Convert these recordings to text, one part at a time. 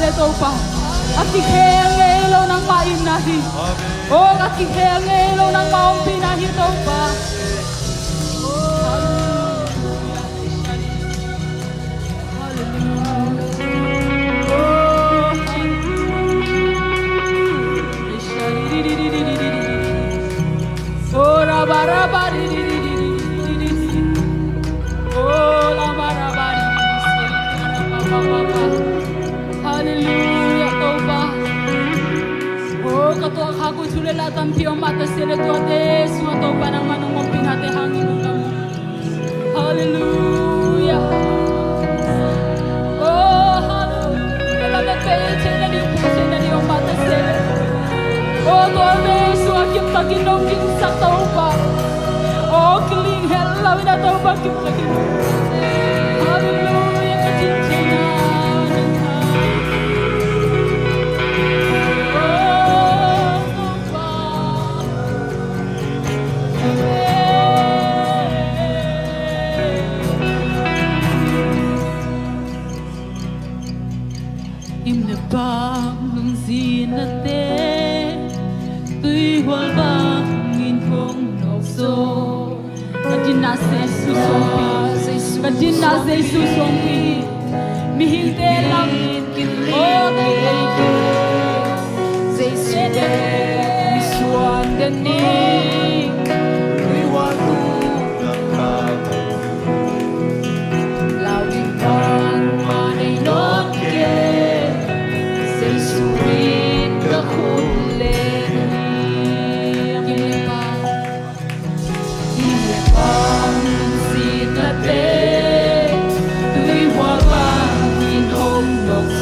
pa. Akikhe ang ilaw ng mainahi. Oh, akikhe ang ilaw ng maumpinahi daw pa. Oh, rabarabari. Oh, lamarabari. Hallelujah, Toba. Oh, kato ako sulalatan piyo mata sila tuate. Suma Toba ng manong mampinate hangin ulam. Hallelujah. Oh, hallelujah. Kalagat kayo sila niyo po sila niyo mata sila. Oh, Tobe, suakim taginong kinsak Toba. Oh, kiling helaw na Toba kim taginong. Hallelujah, kacincingan. Imnabang ng zinate tuy walbangin kong nokso kadinase susompi mihilde langit kinlingit zay sede misuan ganing tuy walbang bagay lawing man manay notke zay surit kakulen imlepang sinate tuy walbang inong nokso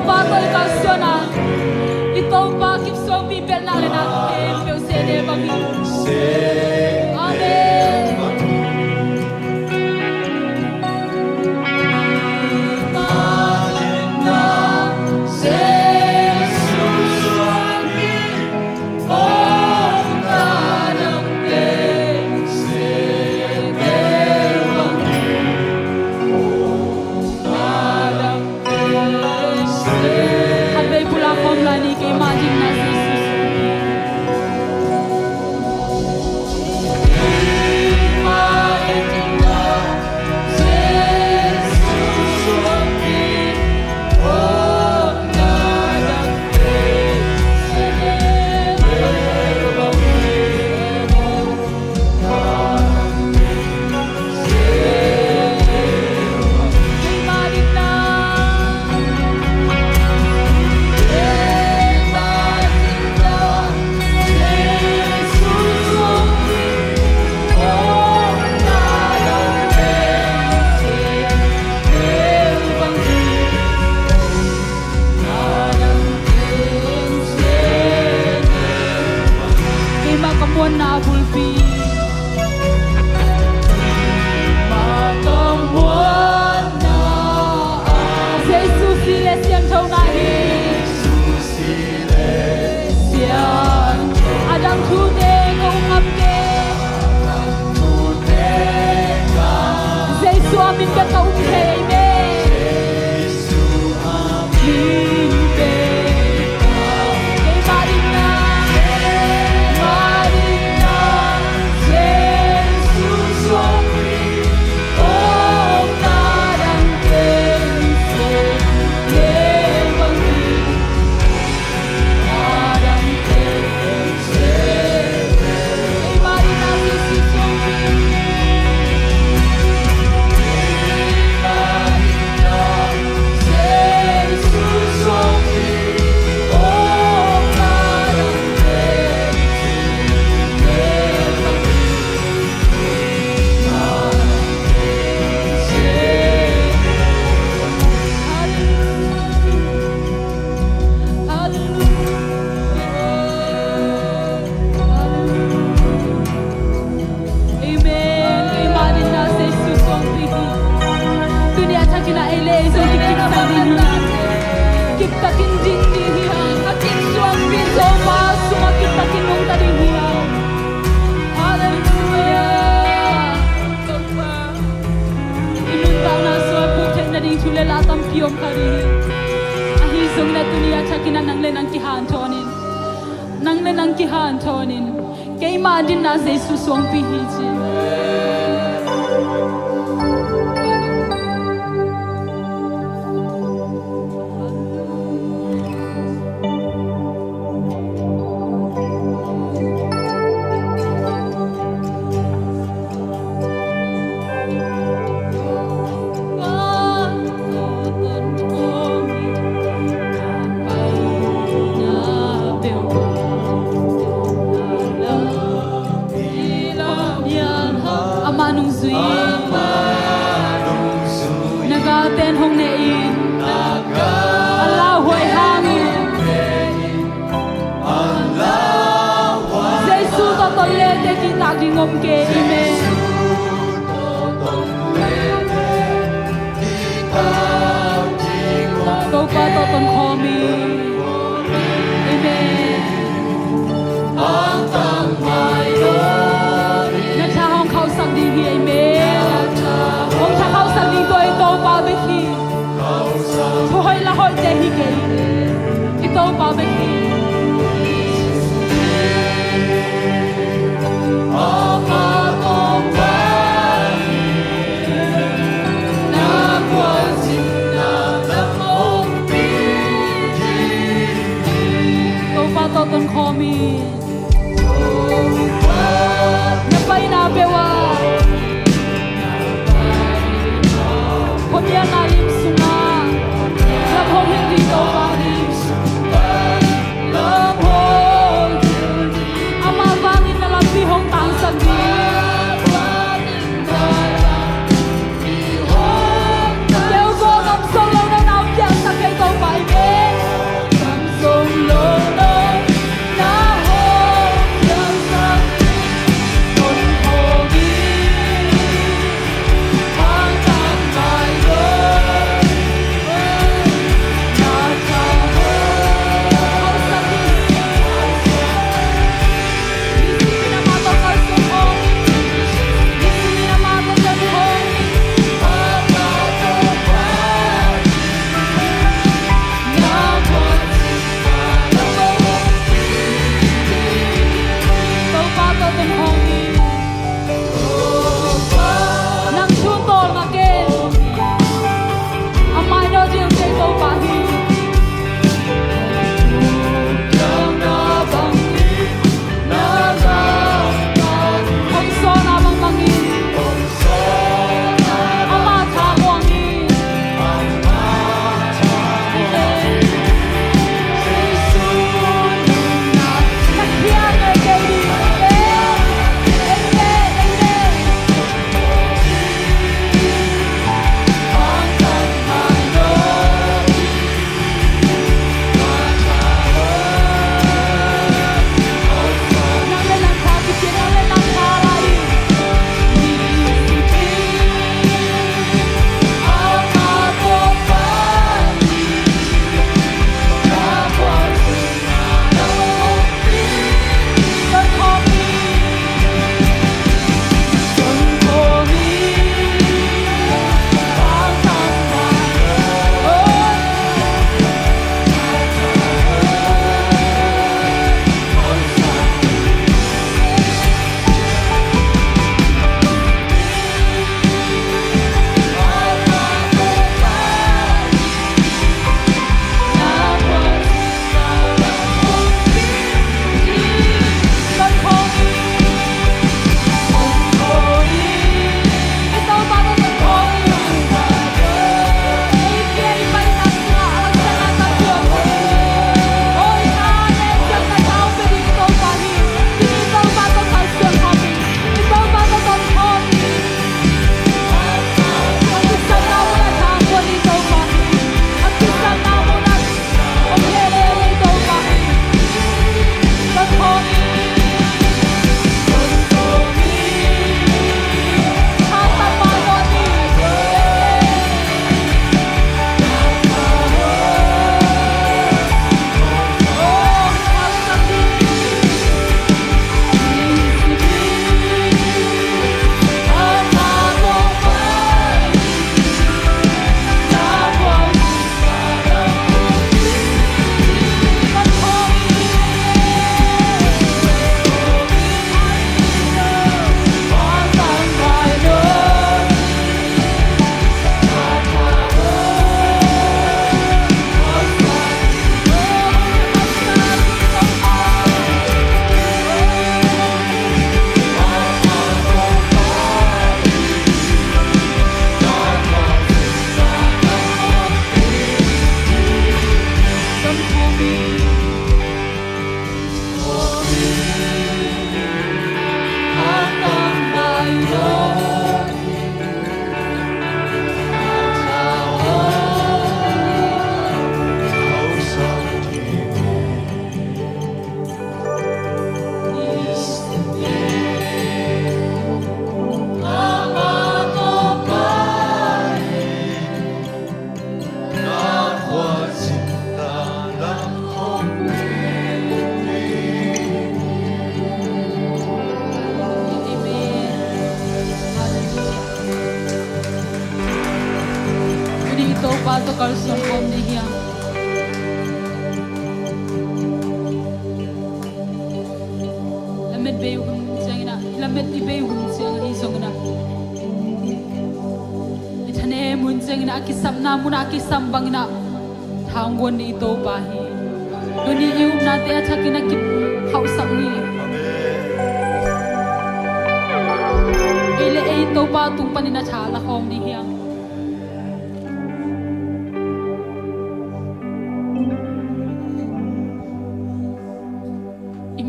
pa to ikasyona. Ito pa kipsong bibel na lena. Kaya sede bagi. Amen. Habay pula kong lani kay Majin na si na bulpi makamuan na Jesus silesian thau na hi silesian adang thu de ngong ngam ke Jesus amin ka ka umhe me Jesus amin ke Piom kari ahi sung na dunia chakina nang lenang kihan tonin nang lenang kihan tonin kay madin na sa suswang pihiji nagaten hong nein Allah hoy hangin Jesus to tolle te kita gingom ke ime go pa to ton khomi ime ang tang mai do na cha hong khau sang di hi ime ông cha khâu sang đi tôi tô bao bê khi thôi là hồi để hi kể cái tô bao bê khi tô bao tô ton khó mi nhập bay na bewa Pamilya nalim sunga Labhong hindi to parim Labhong Ama bangin na lampi hong tang sabi Kêu cô ngắm sông lâu na nao Chàng sa kay to pa ime Pato kalsong kom ni hiya. Lamet bayu hun siyang ina. Lamet di bayu hun siyang isong ina. Itane mun siyang ina akisam na muna akisam bang ina. Tanggon ni ito bahi. Duni ium nate atakin akip hausap ni. Ile ito pa tung panina chala kom ni hiya.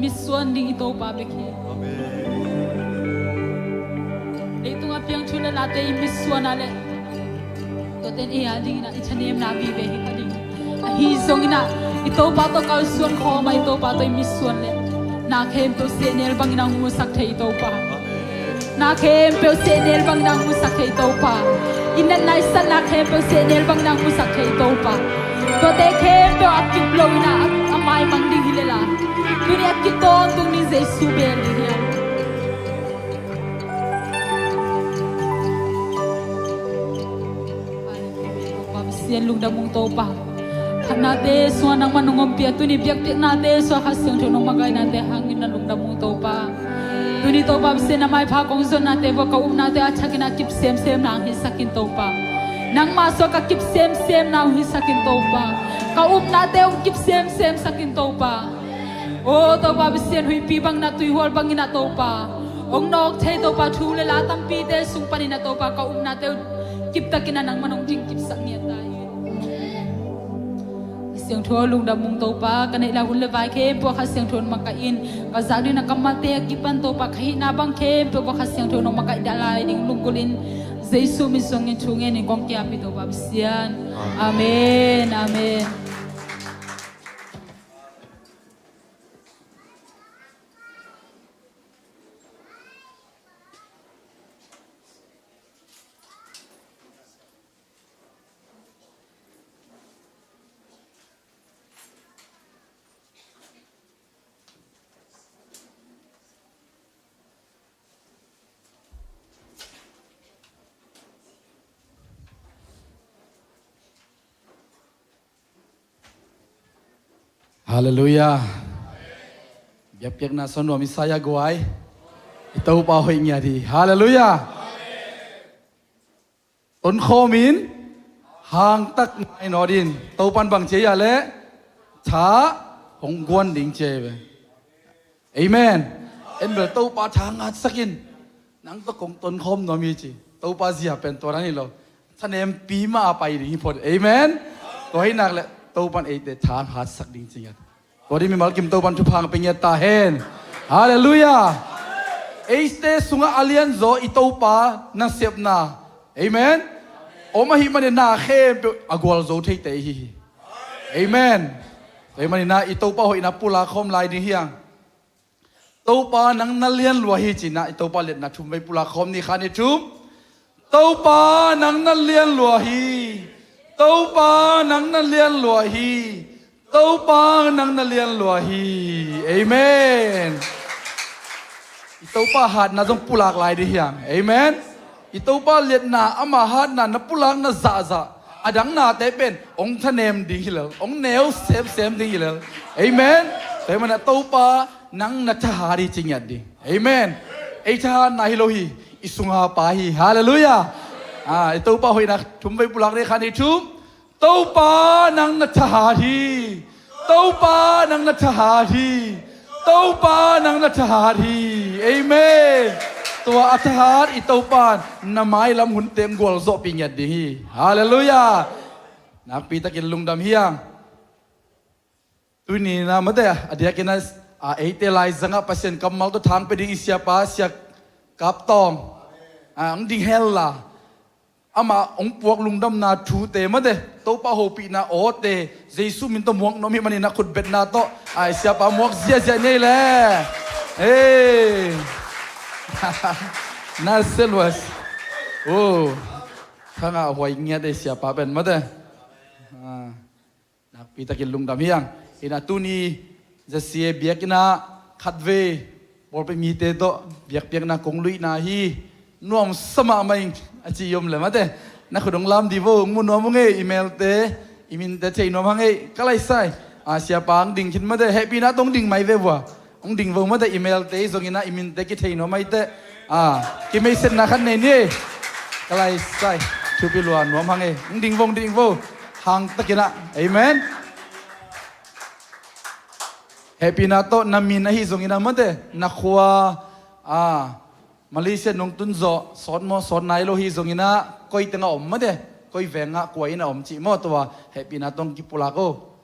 Miswan ding ito babeki. Ito nga piyang chula late miswan ale. Toten iya ding na ichanem na bibe hikali. Ahizong ina ito pa to kalsuan ko ma ito pa to miswan le. Na kem to senel bang nang musak the ito pa. Na kem to senel bang nang musak the ito pa. Inan na isa na kem to senel bang nang musak the ito pa. Tote kem to akip blow ina amay mang ding hilela. Dunia kita tung ni Yesus beli dia. Pabisian lung damung topa. Nate suan nang manungom pia tu ni biak biak nate suan hasil tu nong magai nate hangin na lung damung topa. Tu ni topa bisian namai pakong zon nate boka nate acakin akip sem nang hisakin topa. Nang masuk akip sem nang hisakin topa. Nate kip sem sakin topa. Oh, tao pa bisian hui pibang na tuyuhol bang ina tao pa. Ong nok thay tao pa chule latang pide sung panin na tao pa na tao kipta kinanang manong jing kipsak niya tayo. Siyang tuwa lung damong tao pa kanay lahul levay kempo kasiyang tuwa makain. Kazali na kamate kipan tao pa kahit nabang kempo kasiyang tuwa makaidalay ning lungkulin. Yesu misong itungin ni kong kiapi tao pa bisian. Amen, amen. Hallelujah. Biak-biak na sonwa misaya guay. Itaw pa hoy niya di. Hallelujah. Ton khomin hang tak nai nodin. Taupan bang che ya le. Cha hong guan ding che be. Amen. En bel tau pa cha ngat sakin. Nang to kong ton khom no mi chi. Tau pa zia pen to rani lo. Thanem pi ma pai ding phot. Amen. Ko hi nak le tau pan e te cha hat sak ding chi ya. Kodi mi mal kim tau pan tu phang pe nya ta hen. Hallelujah. Este sunga alian zo itau pa na sep na. Amen. Oma hi mane na khem pe agwal zo thei te hi. Amen. Te mane na itau pa ho ina pula khom lai ding hiang. Tau pa nang na lian lua hi chi na itau pa let na thum mai pula khom ni khani thum. Tau pa nang na lian lua hi. Tau pa nang na lian lua hi. Tau pa nang na lian lua hi. Amen. Itau pa hat na jong pulak lai di hiang. Amen. Itau pa let na ama hat na pulak na za. Adang na te pen ong thanem ding hilal. Ong neo sem ding hilal. Amen. Te mana tau pa nang na thahari chingyat di. Amen. Ei tha na hilohi isunga pa hi. Hallelujah. Itau pa hoi na thum vai pulak re khani thum. Tau pa nang na thahari. Tau pa nang na thahari. Tau pa nang na thahari. Amen. Tua athar itau pa na mai lam hun tem gol zo pingyat di. Hallelujah. Nak pi takin lungdam hiang. tu ni na mate adia kina ate lai zanga pasien kamal tu thang pe ding siapa siak kap tong ang ding hella ama ong puak lungdam na thu te mate to pa ho pi na o te jesu min to muak no mi mani na khut bet na to ai siapa muak zia zia nei le hey na selwas oh khanga hoi ngia de siapa ben mate nak pi takin lungdam hiang ina tu niจะเสียเบียกนะขัดเวบอลไปมีเตโตเบียกเบียกนะกงลุยนาฮีน่วมสมาไม่อาจียมเลยมาเตนักขดงลำดีโวมุนน่วมงเออีเมลเตอีมินเตเจน่วมงเอก็เลยใส่เสียปางดิ่งขึ้นมาเตแฮปปี้นะต้องดิ่งไม่เววะต้องดิ่งเวมาเตอีเมลเตส่งอินะอีมินเตกิเทน่วมไม่เตกิไม่เสร็จนะขันในนี่ก็เลยใส่ชูปิลวนน่วมงเอต้องดิ่งวหางตะกินะเอเมนHappy na to namin na hizong ina mate nakwa Malaysia nong tunzo son mo son nailo hizong ina koi tenga om mate koi venga koi ina om chi mo to happy na tong kipula ko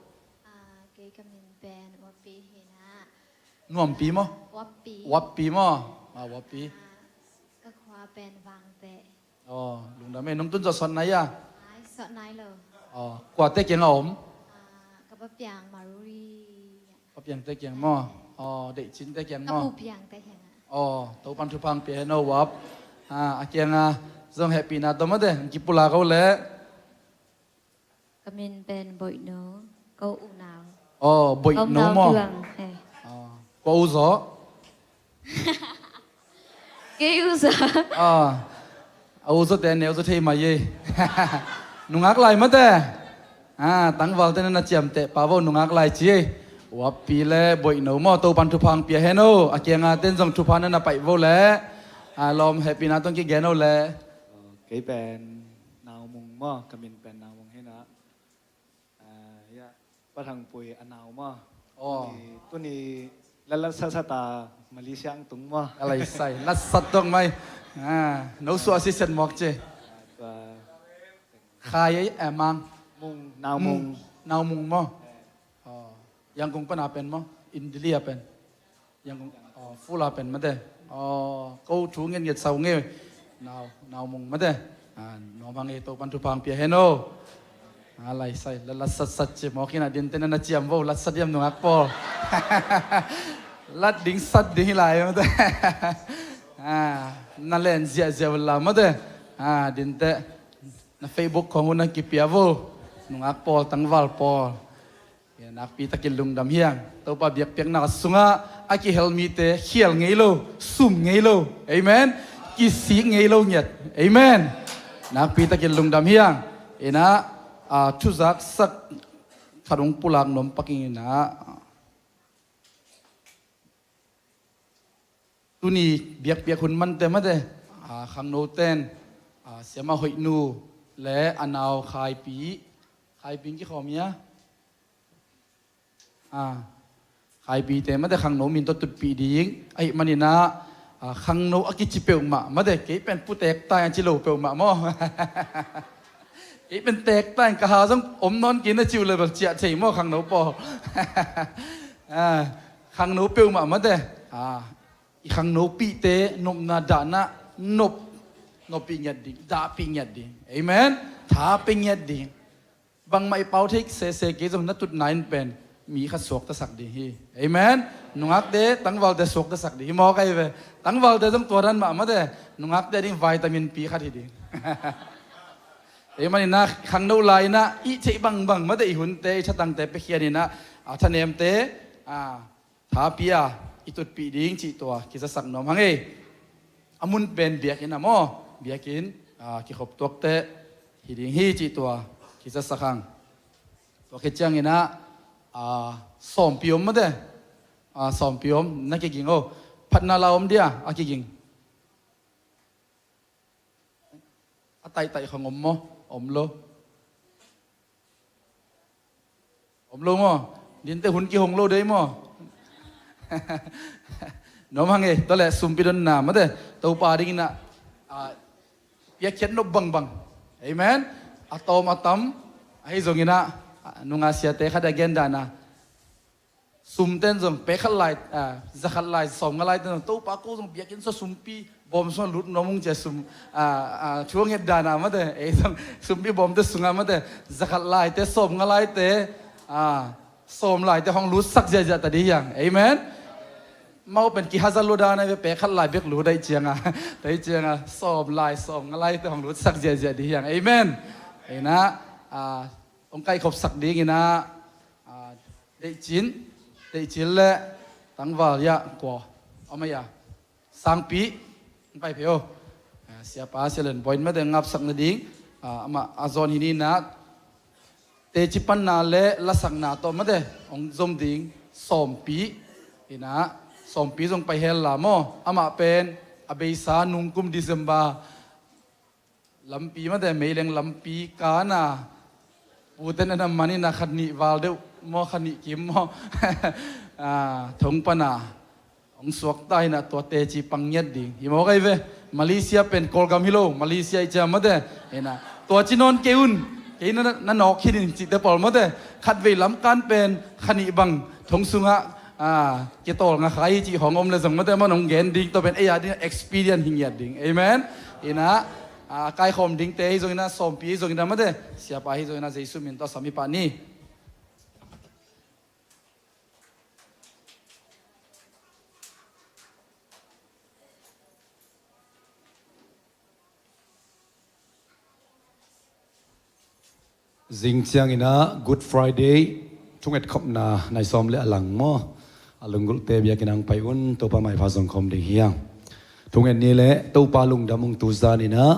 kay kami ben wapi hina nuam pi mo wapi mo wapi ka khwa ben wang te lung da me nong tunzo son na ya ai so nai lo kwa te kyang om ka ba piang maruri pa piang te kyang mo de chin te kyang ka mo bu piang te hina to pan thu pang pe no wap kyang zong happy na to mate kipula ko le kami ben boi no ko u nào boi no mo ko u zo cái u zo u zo te neu zo thei ma ye nungak lai mate tang wal te na chiam te pa vo nungak lai chi wapi le boi no mo to pan thu pang pia heno akyanga ten jong thu pan na pai vo le lom happy na tong ki geno le cái bên nào mùng mò cầm bên bên nào mùng hay nè ya bắt thằng bùi ăn nào mò tôi ni lát sát sát ta Malaysia ăn tung mò อะไรใส่ลัดสัตว์ตรงไหมno su assistant มอกเจ và ขายแอมัง mùng nào mùng นาวมุงมั้งยังคงปนาเป็นมั้งอินเดียเป็นยังคงฟูลาเป็นมาเด้ก็ชูเงินเงินเสาเงี้ยนาวมุงมาเด้น้องพังเอโตปันทุพังเปียเฮโนอะไรใส่ลัดสัตว์เจมอกินาดินเตนันเจียมโวลัดสัตว์ยมหนุ่งอักปอลัดดิ้งสัตว์ดิ้งไหลมาเด้นั่นแหละเจียเวลามาเด้ดินเตในเฟซบุ๊กของอุนักกิเปียโวหนุ่งอักปอตั้งวัลปอnak pi takin lungdam hiang to pa biak piak na sunga aki helmi te khial ngeilo sum ngeilo amen ki si ngeilo nyat amen nak pi takin lungdam hiang ina thuzak sak kharung pulak nom paking na tuni biak piak hun man te ma de khang no ten sema hoi nu le anaw khai pi ki khomia khaiปีแต่ไม่ได้ขังโนมินตัวตุดปีดิ้งไอ้มันนี่นะขังโนอากิจิเปียวมาไม่ได้เก๋เป็นผู้แตกตายจิโลเปียวมามั่วเก๋เป็นแตกตายกะหาต้องอมนอนกินนะจิวเลยแบบเจียเฉยมั่วขังโนปอขังโนเปียวมาไม่ได้อีขังโนปีเตนมนาดานะนบปีเงียดดิ้งดาปีเงียดดิ้งเอเมนท้าปีเงียดดิ้งบางไม่เป่าทิกเสเกจงนัดตุดไหนเป็นมีข้าสวกตะสักดีฮีเอเมนนุงักเดตั้งวัลเดสวกตะสักดีมอไกเวตั้งวัลเดต้องตัวนั้นมาเดนุงักเดดิ้งวิตามินปีขัดทีดีเอมันนี่นะขังโนไลนะอีเชบังมาเดอีหุ่นเตชัตังเตไปเขียนนี่นะท่านเอมเตท้าปีอีตุดปีดิ้งจีตัวกิจสักนอมฮังเออามุนเป็นเบียกินนะมอเบียกินกิขบตัวเตฮีดิ้งฮีจีตัวกิจสักขังตัวเขจังนี่นะสอมพิมมาเด้สอมพิมนักกิ่งโอพัดนาลาอมเดียอากิ่งไตของอมโลมั้ดินเตหุ่นกี่หงโลได้มั้น้องฮังเอตอนแรกสุมพิดนนามาเด้ตัวปาดิ่งนะอยากเขียนนบบังเอเมนอะตอมให้ส่งอินะนุงอาเซียเตขัดแกนดานะ ซุมเต้นส่งเป๊กขัดไหลจะขัดไหลสมกันไหลเต้นตู้ปากูส่งเบียกินส่งซุมปีบอมส่งลุดน้องมึงจะซุมช่วงเหตุดานามาเต้ส่งซุมปีบอมเต้สุงามาเต้จะขัดไหลเต้สมกันไหลเต้สมไหลเต้ห้องลุดสักเจจะตัดดีอย่างเอเมนมาเป็นกี่ฮัซาลูดานะเป๊กขัดไหลเป๊กลุดได้เจียงได้เจียงสมไหลสมกันไหลเต้ห้องลุดสักเจจะดีอย่างเอเมนเอ้นะองค์ไก่ขบสักดีงี้นะได้จินได้จินเลยตั้งวาระกว่าเอาไหมอ่ะสังปีไปเพียวเสียป้าเสียเล่นบอยไม่ได้งับสักนาดิ้งมาอาซอนที่นี่นะเตจิปันนาเล่ละสักนาตัวไม่ได้องค์จมดิ้งสมปีนะสมปีส่งไปเฮลลาโมอามาเป็นอเบสานุงกุมดิเซมบาลำปีไม่ได้ไม่เลี้ยงลำปีกานะปูเตนนั้นมันนี่นะขันนิวาลเดวมอขันนิกิมมอทงปนาองสวกใต้นะตัวเตจิปังยัดดิ่งฮิโมไกเวมาเลเซียเป็นโกลกามิโลมาเลเซียจะมาเดเห็นนะตัวจีนนเกอุนเกอุนนั่นนอกคิดจิตเดปอลมาเดขัดเวลำการเป็นขันนิบังทงสุงะเกตอลงะใครจีของอมเลยส่งมาเดมันองเกนดิ่งตัวเป็นเอียดิ่ง experience หิงยัดดิ่งเอเมนเห็นนะกายคมดิ่งเตยจงนะสมปีจงนะมาเดเสียไปจงนะเจสุมินตัวสามีปานีจิงเชียงอินะ Good Friday ทุกเอ็ดขบนาในซ้อมเละหลังมออลุงกุลเตบียกินังไปอุ่นตัวปาไม่พาส่งคมดีเฮียงทุกเอ็ดนี้แหละตัวปาลุงดำมุงตูซานี่นะ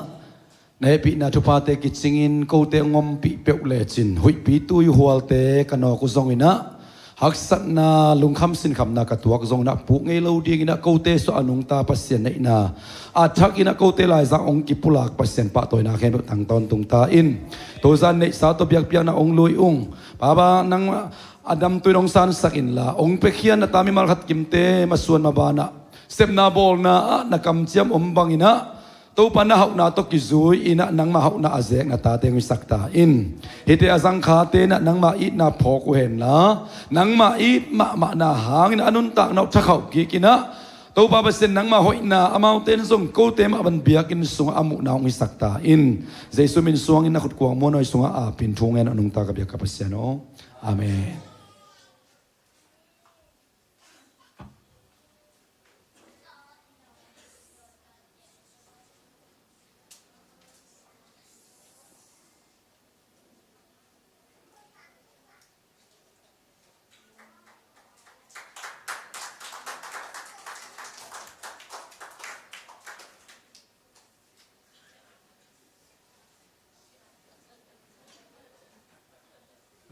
ในปีนาทุพาเตกิจิงินกูเตงอมปีเปียวเลจินหุยปีตุยหัวเตกันนอกุซงอินะหักสัตนาลุงคำสินคำนากตัวกุซงนะปุกเงลูดีกินะกูเตสอนุงตาปัสเซียนในนาอาทักอินะกูเตลายสังองกิปุลากปัสเซียนปะตัวนาเขนตังตอนตุงตาอินตัวซานในสาตเบียกเปียนะองลุยองป้าบ้านังอดัมตุยองซานสักินละองเปขียนนะตามิมาขัดกิมเตมาส่วนมาบานะเซมนาบอลนะนักกำเจียมอมบังอินะตัวปนหอกนาตกิจุยอินะนังมาหอกนาอาเซกนาตาเตงวิสักตาอินฮิตอาสังขาเตนะนังมาอินาพอกเห็นละนังมาอิมานาหางนะอนุนตักนาชักเขากีกินะตัวปาเปเซนนังมาหอยนาอมาเตนส่งกูเตมาบันเบียกินสุงอามุนาวิสักตาอินเจสุมินสวงอินะขุดกวางมวนอยสุงอาปินทุงเงินอนุนตากเบียกับเปเซนโออาเมน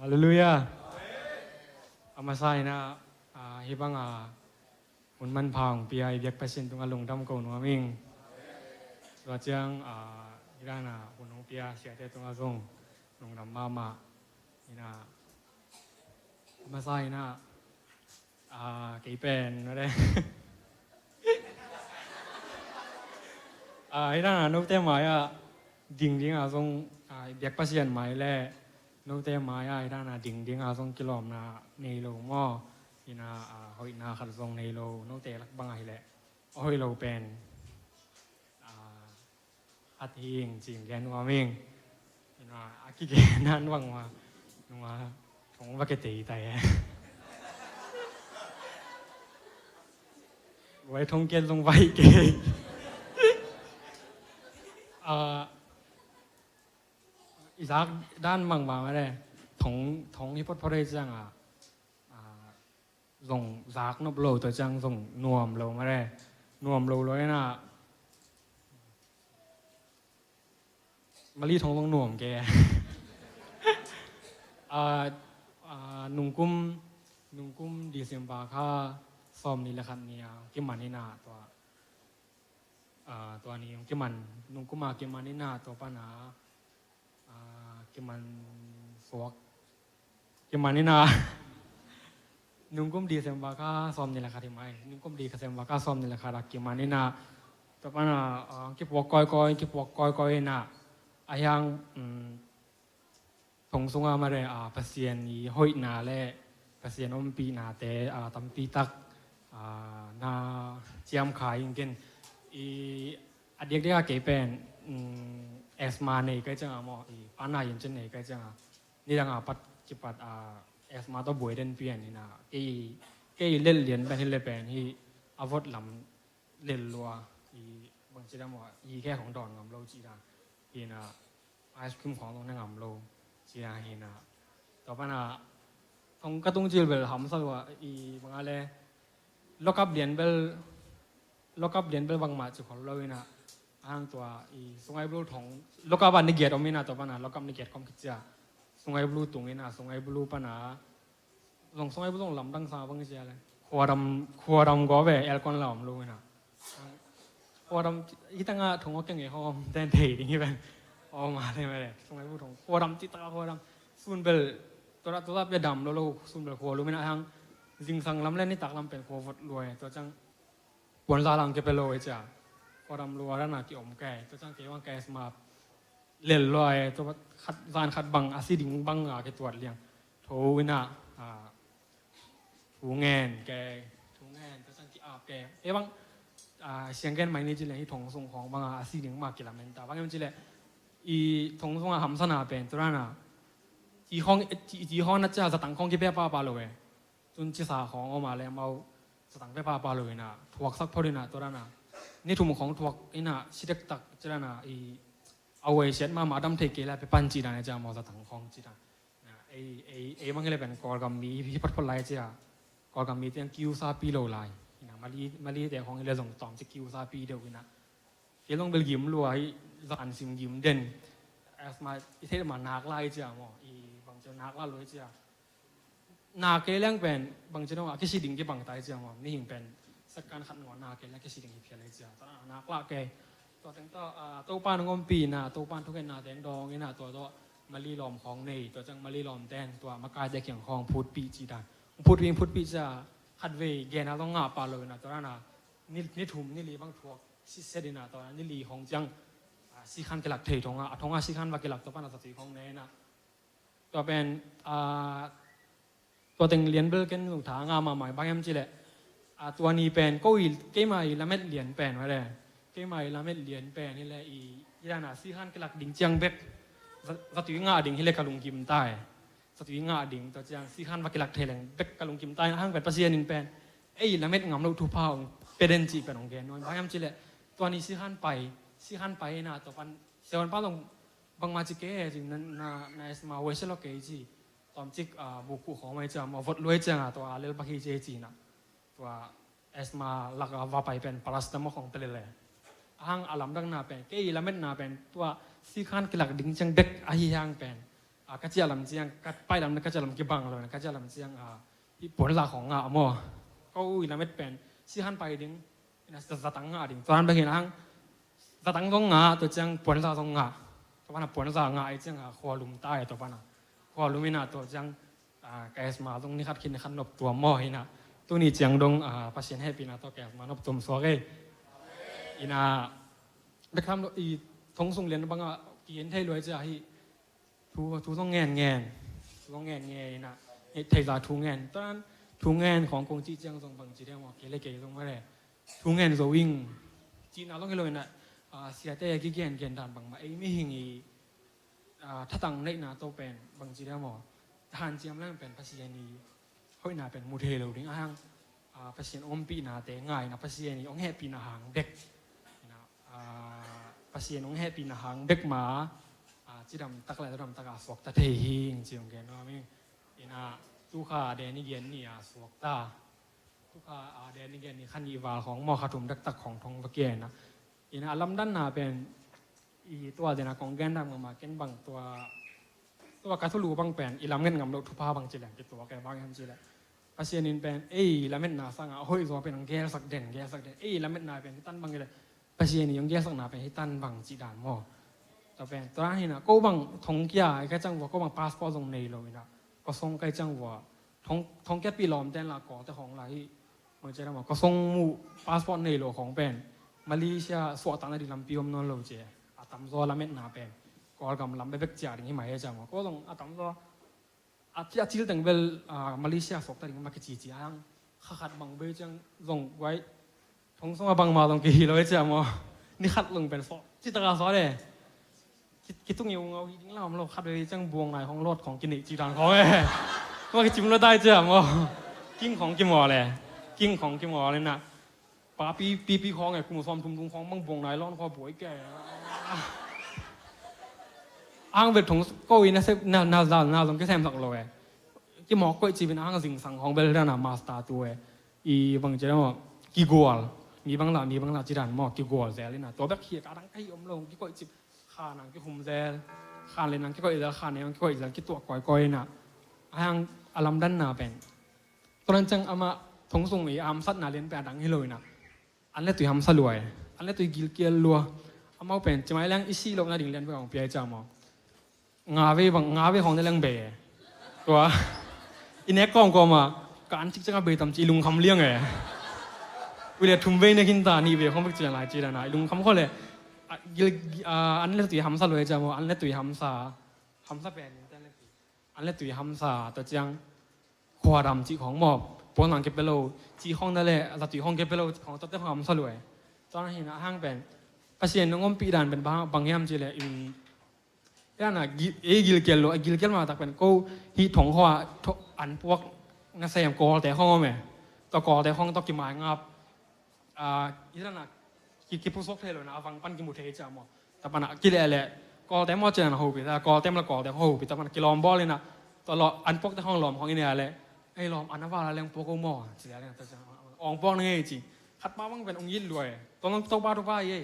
ฮาเลลูยาอามาไซนะฮิบังอุนมันพางปีไอเบียกเปสินตุงอลงดำโกนวามิงตัวเจียงฮิรานะอุนงปียเสียเตตุงอาซงลงดำมานี่นะอามาไซนะเกี่เป็นอะไรฮิรานะนุกเตมายดิ่งอาซงเบียกเปสินไม้แล่นูเตมายายด้านดิ่งอาทรงกิโลมนาในโลงออินาหอยนาขัดทรงในโลนูเตลักบังไอแหละหอยโลเป็นอัดหิงจิงแกนว่ามิงอินาอากิเกนันวังว่านัวของว่าเกติไตไว้ทงเกนลงไว้เกอีสากด้านมังมาไม่ได้ทงที่พอดพอได้จังส่งสากนบโลตัวจังส่งนวมโลมาได้นวมโลเลยนะมาลีทงต้องนวมแกนุ่งกุ้มดีเซมบาค่าซอมนี่แหละครับเนี่ยกิมันนี่นาตัวนี้กิมันนุ่งกุ้มมากิมันนี่นาตัวปัญหากิมันสวกกิมันนี่นานุ่งกุ้มดีเซมบาค่าซอมนี่แหละครับที่ไม่นุ่งกุ้มดีเซมบาค่าซอมนี่แหละครับกิมันนี่นาตัวปัญหากิปวกก้อยน่ะอายังทงสุงามาเลยเปอร์เซียนนี้ห้อยนาและ pasien om pi na te tampi tak na jam khai ingen i adik dia ke pen asma nei ka chang mo i pana yin chen nei ka chang ni dang pat chipat asma to boy den pian ni na ke lel lien ban le pen hi avot lam lel lua i bang chi da mo iแค่ของดอนngam lo chi da hi na ice cream ของตรงนั้นngam lo chi da hi naต่อไปนะตรงกระตุ้งจิลเบลหำสักว่าอีบางอะไรล็อกอัพเหรียญเบลบางมาจุดของเราเนี่ยนะอ้างตัวอีสงไอ้บลูทองล็อกอัพอันนี้เกียรติเอาไม่น่าตัวปะนะล็อกอัพนี่เกียรติความคิดจ้าสงไอ้บลูตรงนี้นะสงไอ้บลูปะนะลงสงไอ้บลูลำดังสาวบางทีอะไรขวดำก็แบบแอลกอฮอล์ลำลูกนะขวดำอีตั้งอ่ะถุงก็เก่งไอ้ห้องแดนเทอย่างนี้เป็นออกมาได้ไหมเลยสงไอ้บลูทองขวดำจิตตาขวดำซุนเบลตัวเปียดำแล้วซุนเบลขวดรู้ไหมนะฮังจิงสังลำเล่นนี่ตักลำเป็นขวดรวยตัวจังปวนซาลังเก็บไปโรยจ้ะขวดำรัวด้านหน้ากี่อมแก่ตัวจังเกี่ยวกับแกสมาเล่นลอยตัวคัดซานคัดบังอาซิดิงบังเกี่ยวตัวเลี้ยงโถวินะถูแงนแกถูแงนตัวจังกี่อาบแกบางเสียงแกนใหม่นี่จีเลยที่ถงส่งของบางอาซิดิงมากี่ลำเมนตาบางอย่างจีเลยอีถงส่งหำสนาเป็นตัวนั้นจีห้องนั่นจะสตังของกี่เป้ป้าปาเลยจนจีสาของออกมาแล้วเอาสตังเป้ป้าปาเลยนะถวกสักพอดีนะตัวนั้นนี่ถุงของถวกนี่นะชิดตักจีนั้นเอาไว้เช็ดมาดำเทกแล้วไปปั้นจีนั้นจะมาสตังของจีนั้นบางทีเลยเป็นกอลกัมมีพี่พัดพลายจีกอลกัมมีเตียงคิวซาปีโลไลนะมาลีแต่ของเรื่องส่งต่อจะคิวซาปีเดียวกันนะเกี่ยวกับเบลยิมรัวให้อันซิมยิมเด่นมาเทศมานักไล่จีมบางเจ้านักล่าเลยจีนาเกลี้ยงเป็นบางเจ้าว่าแค่สิ่งที่บางตายจีนี่หิงเป็นสักการขัดหัวนาเกลี้ยงแค่สิ่งที่เพียรเลยจีตอนนักล่าแกตัวตั้งตัวปานงมปีนะตัวปานทุกเห็นนาแดงดองนี่นะตัวมาลีลอมของในตัวจังมาลีลอมแดงตัวมากายจะเขียงของพูดปีจีดานพูดปีจะขัดเวเกน่าต้องงาปาเลยนะตัวนั้นนี่ถุ่มนี่ลีบางทั่วซิเซดินาตัวนั้นนี่ลีของจังสิขันกิลักเททงสิขันว่ากิลักตัวปานสติของเนนะตัวเป็นตัวเต็งเลียนเบลกันหนุ่มถางามาใหม่บางอย่างจีแหละตัวนี้เป็นก็อีเกมายละเม็ดเหรียญเป็นไว้เลยเกมายละเม็ดเหรียญเป็นนี่แหละอีด้านสิขันกิลักดิ่งเจียงเบกสติวิงาดิ่งที่เล็กกะลุงกิมใต้สติวิงาดิ่งตัวเจียงสิขันว่ากิลักเทเลงเบกกะลุงกิมใต้ห้างเป็นปัสเซียนินเป็นละเม็ดงามเราทุพาวเป็นจีเป็นของแกนอนบางอย่างจีแหละตัวนี้สิขันไปนะตัวปันเซวันป้าลงบางมาจิเกจริงนั้นในสมาเวชโลเกจีตอนจิกบุกุของไม่จะมาวัดรวยจังตัวเลลบักฮีเจจีนะตัวเอสมาหลักว่าไปเป็นพลาสติมของเตลเลยห้างอลัมดังนาเป็นเกยละเม็ดนาเป็นตัวซีขันกิลักดิ่งจังเด็กอาฮิยังเป็นกัจเจลำเจียงกัดไปลำนั้นกัจเจลำกิบังเลยกัจเจลำเจียงผลหลักของหม้อก็อีละเม็ดเป็นซีขันไปดิ่งนะสตังดิ่งตอนนั้นไปเห็นห้างสตังตรงตัวจังผลหลักตรงตัวนั้นผลหลักไอ้จังขวาลุมใต้ตัวนั้นขวาลุมินาตัวจังแกสมาตรงนี้คัดคิดคัดนบตัวหม้อหินะตัวนี้จังดงพัชเนให้ปีนาตัวแกสมานบตัวสวกอินาเด็กทำอีทงส่งเรียนบางกี่เห็นไทยรวยจะให้ทูต้องแงนนะไทยลาทูแงนตอนนั้นทูแงนของกงจีเจียงส่งบางจีเดียวเกลี่ยส่งมาเลยทูแงนจะวิ่งจีน่าต้องให้เลยนะเสียแต่กี่เกณฑ์ด่านบางมาไม่หิงอีถ้าตั้งในนาโตเป็นบางจีเดียวทานเจียมเรื่องเป็นภาษีนี้ห้อยนาเป็นมูเทลดิ้งอ้างภาษีอมปีนาแต่ง่ายนะภาษีนี้องแห่ปีนาหางเด็กภาษีองแห่ปีนาหางเด็กมาจีดำตักอะไรดำตักสวกตะเทหิงจีงแกนว่าไม่ทุกข้าเดนิเกนนี่สวกตาทุกข้าเดนิเกนนี่ขันอีวาของมอขาถุมตักของทองตะเกียนะลำด้านหน้าเป็นตัวเดนะของแกนดำมาแกนบางตัวการทุลูบางเป็นลำเงินงำเราทุพาบางจีแหลงตัวแกบางยังจีแหลงภาษีนินเป็นลำเม็ดนาสังห้อยตัวเป็นของแกสักเด่นลำเม็ดนาเป็นตั้นบางเลยภาษีนี่ยงแกสักนาเป็นให้ตั้นบางจีด่านหม้อต่อไปตัวนั้นนะก็บางทงกี้ไอ้จังว่าก็บางพาสปอร์ตตรงในเลยนะก็ส่งไอ้จังว่าทงแกปีหลอมแต่ละก่อแต่ของอะไรมันจะได้ว่าก็ส่งมูพาสปอร์ตในโลของเป็นมาเลเซียสวดตั้งแต่ลำปีอมนนโลเจตั้มโซลำเม็ดนาเป็นก็กำลังไปเบิกจ่ายอย่างนี้หมายจะว่าก็ต้องตั้มโซ atil teng bel Malaysia sok tadi ma kecil yang khakat bang be jang zongไว้ทงสงบางมาตรงกี่เลยจ้ะมอนี่ขัดลงเป็นซอจิตรกาซอเลยคิดตุ้งอยู่เอาจริงแล้วเราขัดเลยจังบวงไหนของรถของกินอีกจีดังของว่าจิ้มเราได้จ้ะมอกิ้งของกิมอเลยกิ้งของกิมอเลยนะป้าปีของไงกูมาซ้อมทุ่มของบางบวงไหนร้อนคอป่วยแก่อ้างเบ็ดถงก็อินะเซน่าลงแค่แซมสักเลยกิมอก็จีเป็นอ้างสิ่งสั่งของเบลล์น่ะมาสตาร์ตัวอีบางเจ้ากี่กัวมีบางหลังจีดันมอกี่กัวแซ่เลยนะตัวแบบเขียการังไอ้อมลงกี่ก็จีขาหนังกี่หุ่มแซ่ขาเลยนังกี่ก็อีแล้วขาเนี่ยกี่ก็อีแล้วกี่ตัวก้อยน่ะอ้างอารมณ์ด้านหน้าเป็นตอนนั้นจังอามาทงส่งอีอามสัตว์น่าเลี้ยงแปดดังให้เลยนะอันนี้ตัวทำสลวยอันนี้ตัวกิลเกียลัวอามาเป็นจะไม่เลี้ยงอิซี่ลงน่าดิ่งเลี้ยงไปของเปียจ่ามองาเวของในเลี้ยงเบย์ตัวอินเนกกองก็มาการที่จะกับเบย์ทำจีลุงคำเลี้ยงไงเวลาทุ่มเวในกินตานี่เบย์เขาไม่เจอหลายจีแล้วนะลุงคำเขาเลยอันนี้ตัวทำสลวยจ่ามอันนี้ตัวทำซาเป็นอันนี้ตัวทำซาแต่จังขวาดำจีของหมอบปนหลังเก็บไปโลจีห้องนั่นแหละแต่จีห้องเก็บไปโลของตัวเต้าหอมสลวยตอนนั้นเห็นห้างเป็นภาษีน้องปีดันเป็นบางแง่มจีเลยนั่นน่ะกิลเกลมาตักเป็นกูฮีถงหัวอันพวกนักแสดงกอแต่ห้องแม่ตะกอแต่ห้องตะกิมายงับอีนั่นน่ะกิผู้ซกเทเลยนะฟังปั้นกิมุเทจ่ามอแต่ปัญหากิเลสแหละกอแต่มอเจนหูปิแต่กอเต็มละกอแต่หูปิแต่ปัญหากิลอมบอลเลยนะตลอดอันพวกแต่ห้องหลอมของอีเนี่ยแหละไอ้หลอมอันนั้นว่าเรื่องพวกกูมอเสียเรื่องแต่จะอ่องปองนี่จริงขัดมาบ้างเป็นองค์ยินรวยต้องตัวบ้าทุกบ้าเย่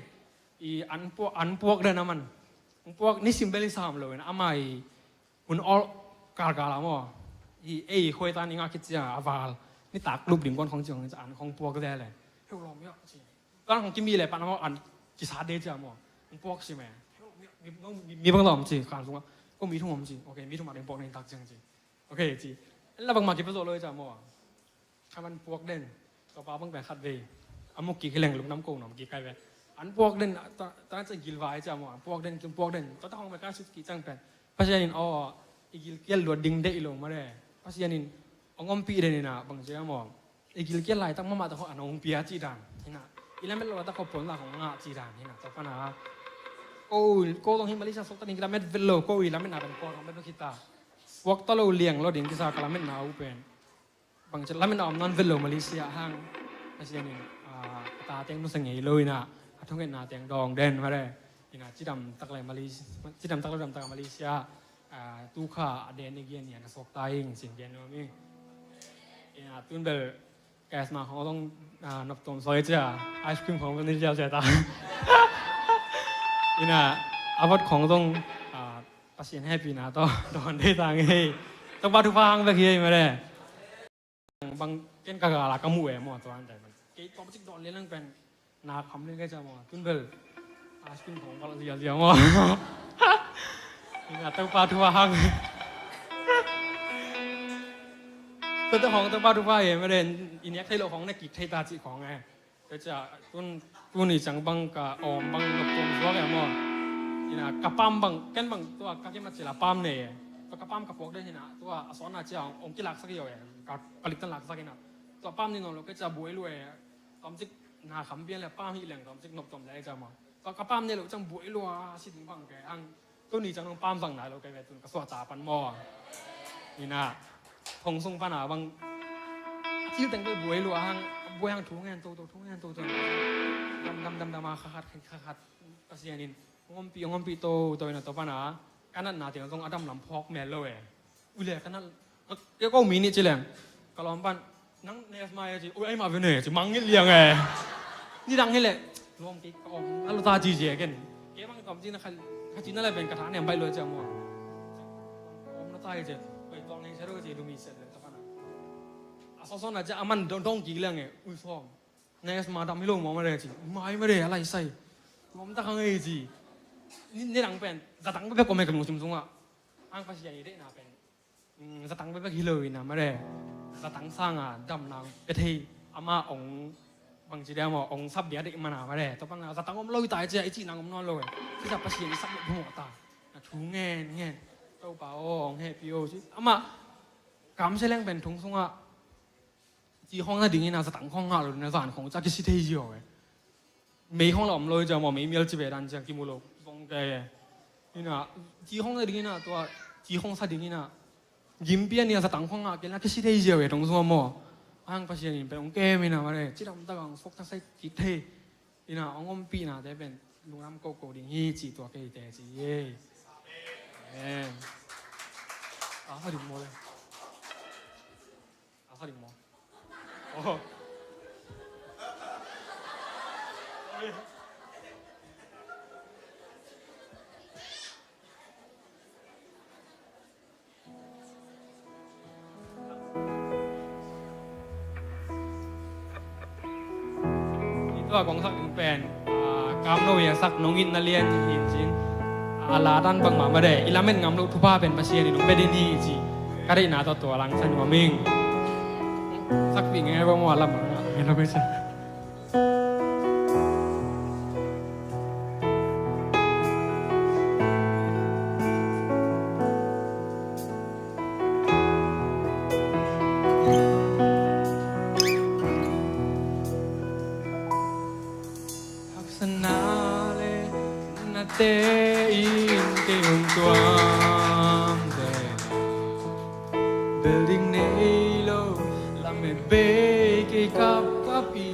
อีอันพวกเดินน้ำมันพวกนี่ซิมเบลิสามเลยนะอามาอุ่นออการลามอคุยตานี่งาคิดจะอาวาลนี่ตากรูปดิ่งก้อนของจริงจะอ่านของพวกก็ได้เลยเฮ้ยลองเยอะจริงตอนของกิมมี่เลยปานว่าอ่านกิสาเดจามอพวกใช่ไหมมีบางหล่อมจริงการสมมติก็มีทุ่งหอมจริงโอเคมีทุ่งมาเดินพวกในตักจริงโอเคจริงแล้วบางมากินประโยชน์เลยจามอถ้ามันพวกเด่นต่อไปบางแบบขัดเวอามุกี้แหล่งลุกน้ำโกงหนอมกี้ไก่เวอันพวกเด่นตอนนั้นจะกิลไว้จามอพวกเด่นต้องห้องไปการชุดกี่จังเป็นเพราะฉะนั้นอีกิลเกียลหลวดดิ่งได้ลงมาเลยเพราะฉะนั้นองค์ปีเดนี่นะบางเจ้ามองอีกิลเกียลไหลตั้งมาแต่เขาอ่านองค์ปีจีดานนี่นะอีแล้วไม่รู้ว่าตั้งเขาผลหลักของงาจีดานนี่นะแต่ปัญหาโก้ตรงที่มาเลเซียสกตันนี่กระเม็ดเวลโลโก้อีแล้วไม่นาเป็นโก้ของเป็นคิดตาพวกตะลุเลียงเราดิ่งกิสากระเม็ดนาอุเป็นบางเจ้าแล้วไม่นาอมนอนเวลโลมาเลเซียห้างเพราะฉะนั้นตาเตียงนุ่งสังเกตเลยนะทั้งเงินนาเตียงดองเด่นมาเลยนี่นะจีดำตักเลยมาเลเซียจีดำตักเลยดำตักมาเลเซียตู้ข่าเดนนี่เกียนเนี่ยนะสกตายเสียงเกียนว่ามีตุนเบลแกสมาของต้องนับตรงซอยจ้าไอศครีมของวันนี้จะเสียตานี่นะอาวุธของต้องปัสเซียนให้ปีนะต้องโดนได้ตังให้ต้องบาทุฟังแบบนี้มาเลยบางเกณฑ์กากาลากมูเอ๋หมดตัวอันแต่มันเกณฑ์ต้องจิกโดนเลี้ยงเป็นนาคำเลี้ยงแค่จะหมดตุนเบลไอศครีมของวันนี้จะเสียหมดนี่นะต้องบาทุฟังตัวของตัวบ้าทุกว่าเองไม่ได้อินเนี้ยไทยโลของนักกิจไทยตาจีของไงแต่จะตัวนี้จังบังกับอมบังกับตัวตัวแกมั่วนี่นะกับปั๊มบังแกนบังตัวกับที่มาเจริญปั๊มเนี่ยตัวกับปั๊มกับพวกได้ที่นะตัวสอนอาจารย์องค์กิลักสักอย่างกับผลิตหลักสักอย่างตัวปั๊มนี่น้องเราก็จะบวยรวยตอมจิกนาขำเบี้ยแล้วปั๊มอีเหล่งตอมจิกนกตอมแรงจะมาตัวกับปั๊มเนี่ยเราจังบวยรวยสิถึงบังแกอังตัวนี้จังน้องปั๊มสั่งไหนเราแกแบบตัวกระสวดจ่าปันหม้อนี่นะทงทรงปัญหาบางที่แต่งด้วยบวยหลวงบวยหางถุงเงินโตถุงเงินโตดำมาขัดปัสยานินงอมปีโตตัวนั้นตัวปัญหาการนั้นนาเตียงตรงอดัมลำพอกแม่เลยอุ้ยเลยการนั้นเดี๋ยวก็มีนี่จีแหลงกลอมปันนั่งเนสมาจีอุ้ยไอ้มาเป็นเนี่ยจีมังเงี้ยเลี้ยงไงนี่ดังนี่แหละรวมกิ๊กอมอัลตาจีเจกันเกี่ยบางตอมจีนะครับถ้าจีนั่นอะไรเป็นกระถางเนี่ยใบเลยจังหวะอมน้าตาเจตอนนี้ใช้ด้วยจีดูมีเสร็จเลยครับนะซ้อนอาจจะมันดองกี่เรื่องไงอุ้ยซ้อมในสมาดำให้ลงมองมาเลยจีไม่ได้อะไรใส่มองตาข้างไอ้จีนี่หลังเป็นจะตั้งไปแบบก็ไม่กำลังจุ่มๆอ่ะอ้างภาษาใหญ่ได้นะเป็นจะตั้งไปแบบที่เลยนะไม่ได้จะตั้งสร้างอ่ะดำนางไปที่อาม่าองบางจีเดียมองซับเดียเด็กมาหนาไม่ได้ต้องปังจะตั้งอมลอยตายจะไอ้จีนางอมนอนเลยที่จะภาษาใหญ่ซับหัวตาชูเงี้ยตัวเปล่าองเฮปิโอชิอาม่า cảm sẽ lên bên thùng sung à chỉ không là đỉnh nào sẽ tặng không rồi nó giản không chắc cái gì thế rồi mấy không làm lôi cho mà mấy miếng chỉ về đàn chẳng kim lô phong cáiนี่นะจีห้องอะไรดีนะตัวจีห้องสัตว์ดีนะยิ้มเปี้ยนเนี่ยสตังห้องอ่ะเกล้าคิดได้เยอะเลยตรงส่วนหมออ้างภาษานี่เป็นองค์เกมีนะมาเลยจีดำตะกังฟกทั้งใส่จิตเทนี่นะองค์ปีนะแต่เป็นลุงน้ำโกโก้ดิ่งฮีจีตัวเกยแต่จีเย่เขาดิ่งโมเลยเขาดิ่งโมโอ้ตัวของสักถึงเป็นกำโนเวียสักน้องอินนาเลียนอินจินลาดันบังมาได้อิลาเมนงามลูกทุบ้าเป็นมาเชียนี่น้องเบดินีจีก็ได้นาตัวหลังฉันว่ามิงสักปีไงบ้างว่าละมั้งเห็นเราไม่ใช่te in te tuam de building nei lo la me be ke kap kapi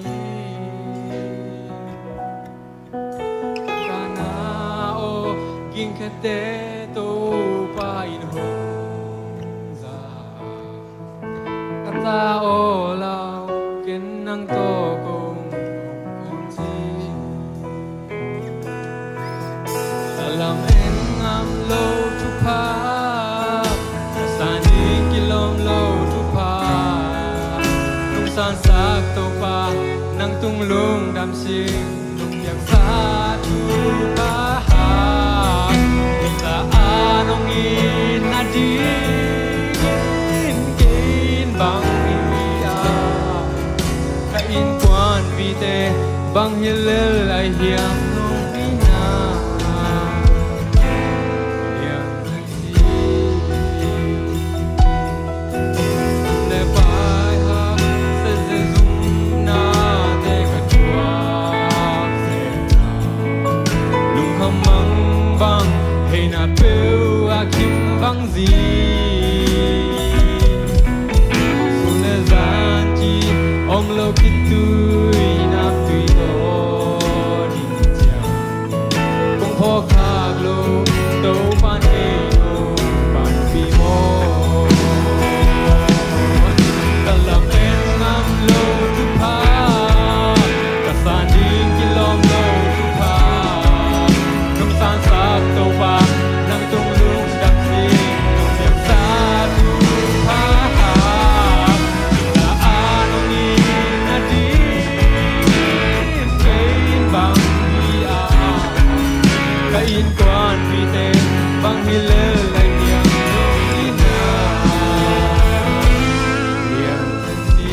kana o ging ke te to pa in ho za kata o lao ken nang to kong Lam en ngam lo tu pa Sani kilom lo tu pa Tung san sak to pa Nang tung lung dam sing Nung yak sa tu pa ha Sa anong in na din Kin bang iya Ka in kwan vite Bang hilel ay hiang nung ina Bang zi Sune zanji Om lo kitui Nap tui do Di jam Kung po khag lo Do pan e no Pan pi mo Kalam en ngam lo tu pa Kasan ding kilom lo tu pa Nung san sak to pa Nang tung in quan vi te bang hi le lai niang ni na niang si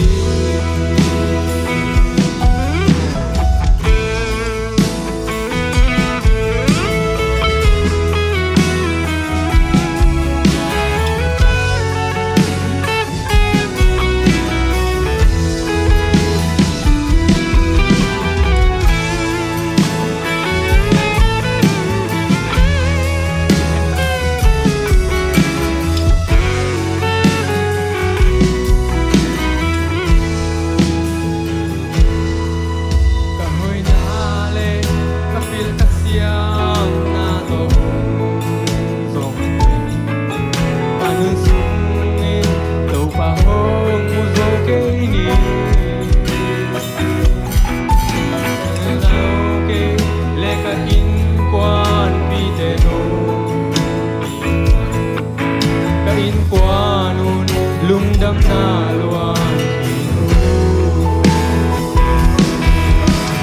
lung đâm na luan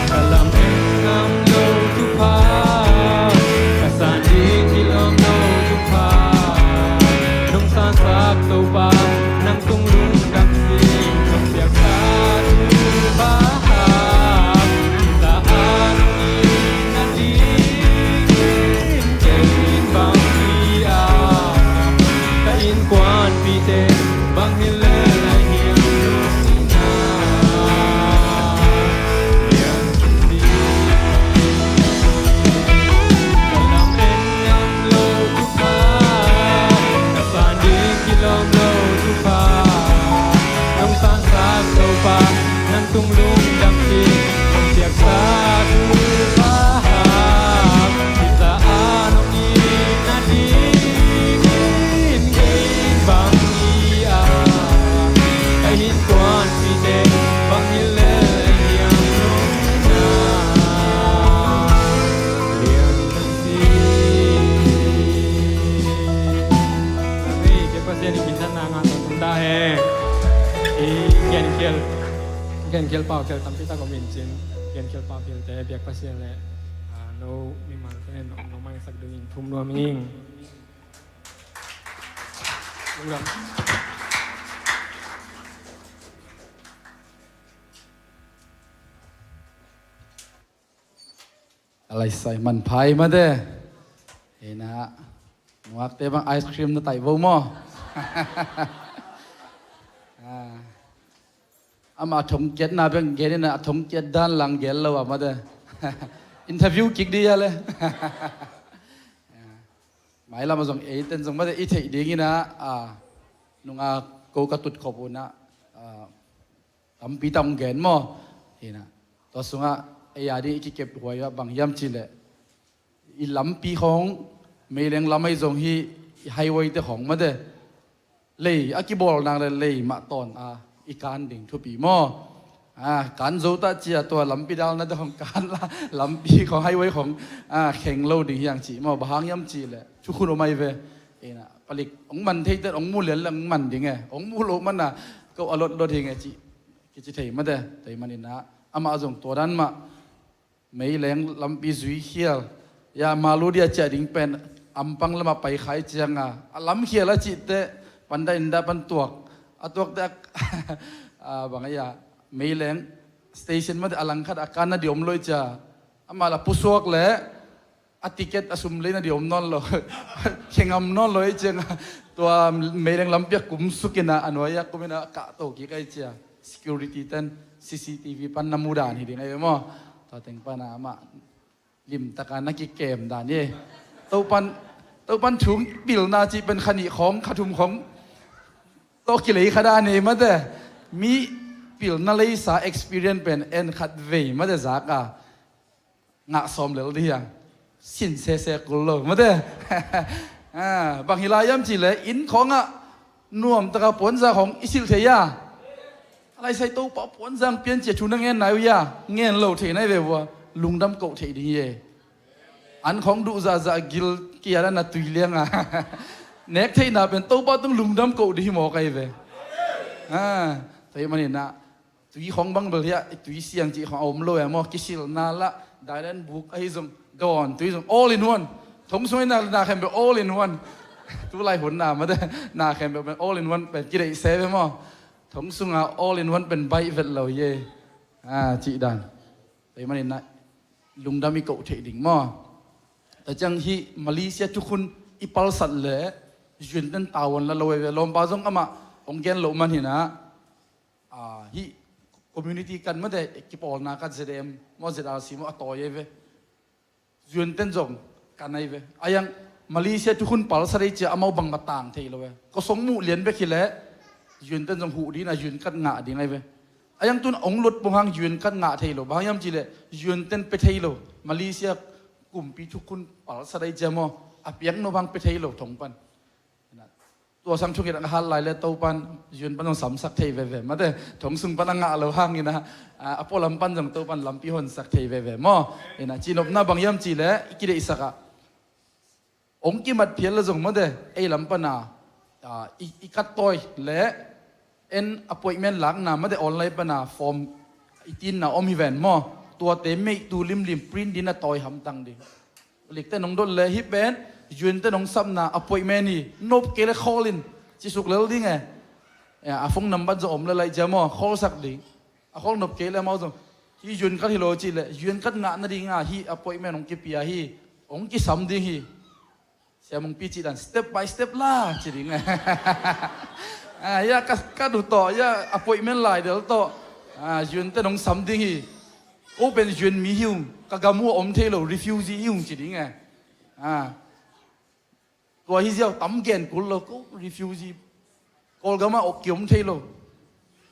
kalam en ngam lo tu pa kasan di kilom lo tu pa nung san sak to pa nang tung lung dam sing nung yak sa tu pa ta an na di in bang pi a ka in kwan pi te bang kian kiel pau kiel tampi ta ko min chin kian kiel pau kiel te biak pasien le no mi man te no mang sak dungin thum no ming lungdamอะไรใส่มันพายมาเด้เห็นนะหนวกเตะบังไอศครีมน่ะไต่โวมออามาถมเกียรตินาเป็นเกียรตินะถมเกียรติด้านหลังเกียรติเราอะมาเด้อินเทอร์วิวกิกดีอะเลยหมายเรามาส่งเต้นส่งมาเด้อีเทดีงี้นะนุงกูกระตุดขบุนะทำปีตำเกณฑ์มอเห็นนะตัวสุงไอ้ยาดีที่เก็บหัวบางยามจีเลยอีลำปีของไม่เลี้ยงลำไม่ส่งฮีไฮเวย์แต่ของมาเด้เลยอากิบอลนางเลยมาตอนอีการดิ่งทุปีมอการโจตาเจียตัวลำปีดาวนั่นของการลำปีของไฮเวย์ของแข่งโลดิ่งอย่างจีมอบางยามจีเลยชุกุนออกมาเวเอ็นะผลิตองมันเทแต่องมูเหลียนลังมันดิ่งไงองมูโลมันน่ะก็อารมณ์รถยังไงจีกิจเทมาเด้แต่มันนี่นะอามาส่งตัวนั้นมาไม่แรงลำปีสุยเขียลยามาลูเดียจะดิ่งเป็นอัมปังละมาไปขายเจียงลำเขียละจิตเตปันได้อินดาปันตัวตัวเด็กบางอย่างไม่แรงสเตชันมาเดอลังคัดอาการน่ะเดี๋ยวมันลอยจะอามาละผู้สวกแหละติเกตอสุมเลยน่ะเดี๋ยวมันนอนเลยเข่งอมนอนเลยเจียงตัวไม่แรงลำเปียกกุมสุกินะอันวายกุมินะกะโตกี่ไกเจีย security ตัน CCTV ปันน้ำมูดานที่ดีไงมั้งต่อแต่งปันอามาลิมตะการนักกิเกมด่านนี่ตัวปันถุงปิลนาจีเป็นขณีของขทุมของโตกิเลขดานี่มาเด้มีปิลนาเลยสา experience เป็นเอ็นขัดเวมาเด้จากงะสมเหลวดีอย่างสินเสกกุลโลมาเด้บางฮิลายามจีเลยอินของน่วมตะกปนซาของอิสิลเทียอะไรใส่ตู้ปอปนซังเปลี่ยนเจชุนเงินไหนวะเงินโลเทไหนเววะลุงดำโกเทดีเยอันของดูซากิลเกียร์น่ะตุยเลี้ยงเน็กเทน่ะเป็นตู้ปอต้องลุงดำโกดีหมอไกเวแต่มันนี่นะตุยของบังเบลียตุยเสียงจีของอมโลยมอกิสิลนาละได้เล่นบุกไอ้ส่งดอนตุยส่ง all in one ทงสวยนาแคมเป็น all in one ตัวไรหุ่นนามาได้นาแคมเป็น all in one เป็นกิเลสเซฟมั้งทงสุงall in one เป็นใบเวทเราเย่จีดันแต่มันนี่นะลุงดำมีโกเทดิ่งมั้งแต่จังที่มาเลเซียทุกคนอีพัลสัตว์เลยยืนเต้นตาวันละลอยลมปาซงอามาองเกนโลมันเห็นนะฮีคอมมูนิตี้กันไม่ได้กิปอลนาคัดเซเดมมอเซดอาซีมอต่อยเวยืนเต้นจงกันไอเวอายังมาเลเซียทุกคนพัลสัตว์จะเอามาบังมาต่างเทลเวก็สมมุเลียนไปขี้เละยืนเต้นจงหูดีนะยืนกันงะดีไงเวอายังตุนองลุดบงหางยืนกันงะเทลบางยามจีเละยืนเต้นไปเทลมาเลเซียกลุ่มปีทุกคนพัลสัตว์จะมออเปียงโนบังไปเทลถงปันตัวสังชุกิจหันไหลเลยตัวปันยืนปันต้องสำสักเทเวมาเด้ถงสุงปันงะเราห้างนี่นะอพอลำปันจังตัวปันลำปีหนสักเทเวมอเนะจีนบน้าบางยามจีเละกิเลสสักองกิมัดเพียรละจงมาเด้ไอ้ลำปันอีกัดต่อยเละเอ็นอพอยเมนต์หลังนะมาเด้ออนไลน์ปันฟอร์มอีตินนะอมิเวนมอตัวเต็มไม่ตูลิมปริ้นดินนะต่อยหำตังดิเล็กแต่น้องโดนเลยฮิปเบนยืนแต่น้องซ้ำนะอพอยเมนต์นี่นบเกลคอลินจิสุกเลวดิ้งไงฟงน้ำบันจะอมละลายจะมอคอสักดิ้งคอนบเกลมาจงที่ยืนกัดฮิโลจิเลยยืนกัดงานนั่นดิ้งฮีอพอยเมนต์องกิปียฮีองกิซ้ำดิ้งฮีเสียมงปีจิดันสเต็ปby step ล่าจิดิ้งไงยากัดดูต่อยาอพอยเมนต์ไลเดี๋ยวต่อยืนแต่น้องซ้ำดิ้งฮีโอเป็นยืนมีหิวกะกามัวอมเทโล refuse หิวจิดิ้งไงตัวฮิเซียวตั้มเกนกุลโลก็ refuse กอลกามาอกเกี่ยมเทโล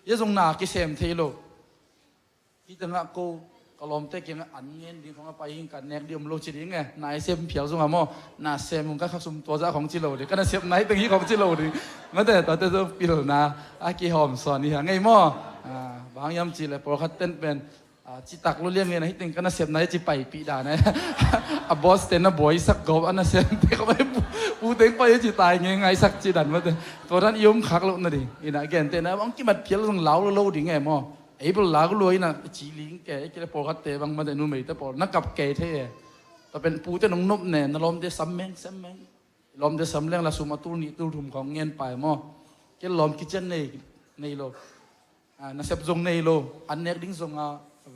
ยังทรงนาคิเซมเทโลที่ตั้งอ่ะกูกลอมเตะเกี่ยงอันเงินดีของไปหิงกันแนกเดียมโลจิดิ้งไงนายเซมเพียวทรงอ่ะมั้งนาเซมมึงก็ขับสมตัวจ้าของจิโลดิก็น่าเซมนายเป็นที่ของจิโลดิไม่แต่ตอนเต้นปิลนาอากิหอมสอนนี่ฮะไงมั้งบางยามจีเลยพอเขาเต้นเป็นจิตักรู้เรื่องไงนะที่ติงก็น่าเสียบนายจิไปปีดานะบอสเต้นนะบอยสักกบอันน่าเสียบแต่เขาไม่ป ปูเต็งไปจีตายไงสักจีดันมาเถอะตัวนั้นยมขักแล้วนั่นดิอินะแกนเต้นนะบางทีมันเพี้ยนต้องเหลาแล้วดิไงมอไอ้พวกเหลาก็รวยนะจีลิงแกไอ้แกปอกัดเตะบางมาแต่นู่นไม่แต่ปอนักกับแกเท่แต่เป็นปูเต้นนบเนี่ยนลมเดซัมแมงลมเดซัมแรงละสุมาตูนี่ตูทุ่มของเงินไปมอแกลมกิจในโลน่าเสียบงในโลอันเน็กดิ้งทรง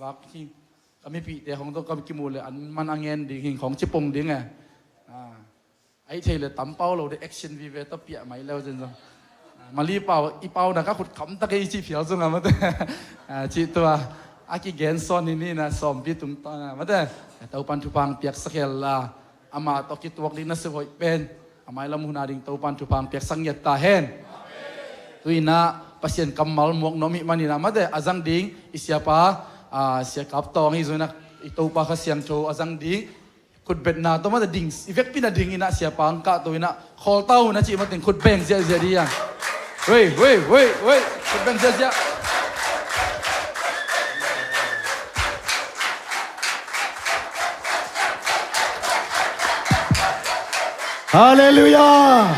วักที่ก็ไม่ปีแต่ของตัวก็กิมูเลยอันมันอังเงินดิ้งของจิปงดิ้งไงไอ้เทเลตั้มเป้าเราได้แอคชั่นวีเวต้าเปียไหมแล้วจริงๆมาลีเป้าอีเป้านะก็ขุดคำตะกี้จีเผียวจงอ่ะมาเถอะจีตัวอากิเกนซอนนี่นะสอมปีตุงตามาเถอะแต่อุปันทุพังเปียกสักเฮลาอามาตอกิตัวกลินัสโวยเป็นอามาละมุนาดิ่งตัวอุปันทุพังเปียกสังเยตตาเฮนตุยนะpasien kamal muak nomi mani na made azang ding isiapa sia kap tong hi zona ito pa ka siang cho azang ding khut bet na to made ding effect pina ding ina siapa angka to ina khol tau na chi matin khut beng sia dia wei khut beng sia Hallelujah!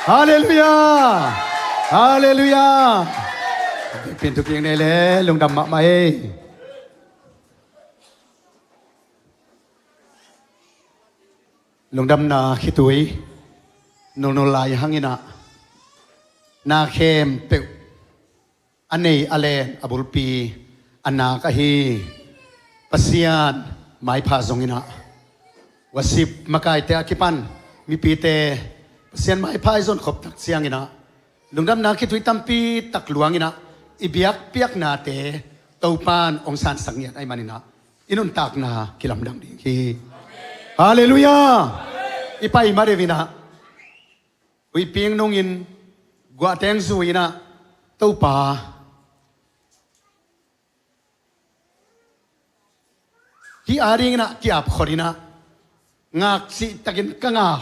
Hallelujah! Hallelujah! เป็นทุกอย่างในแหละลงดำมะมาเอลงดำนาขิตุยนลายหังอินะนาเข้มเปวอันนี้อะไรอบุลปีอันนากะฮีปัสยานไม้พาซงอินะวสิบมะกายเตะกิปันมีปีเตปัสยานไม้พายซนขบตักเสียงอินะลงดำนาคิดวิตัมปีตักหลวงอินะอิเบียกเปียกนาเตเต้าปานองศาสังเกตไอ้มันอินะอินุนตักนากิลำดังดีฮีฮาเลลูยาอิไปมาเดวินะวิเปียงนงอินกว่าแตงซุยนะเต้าป่าที่อาริงนะที่อับขอดีนะงากสิตะกินกังาก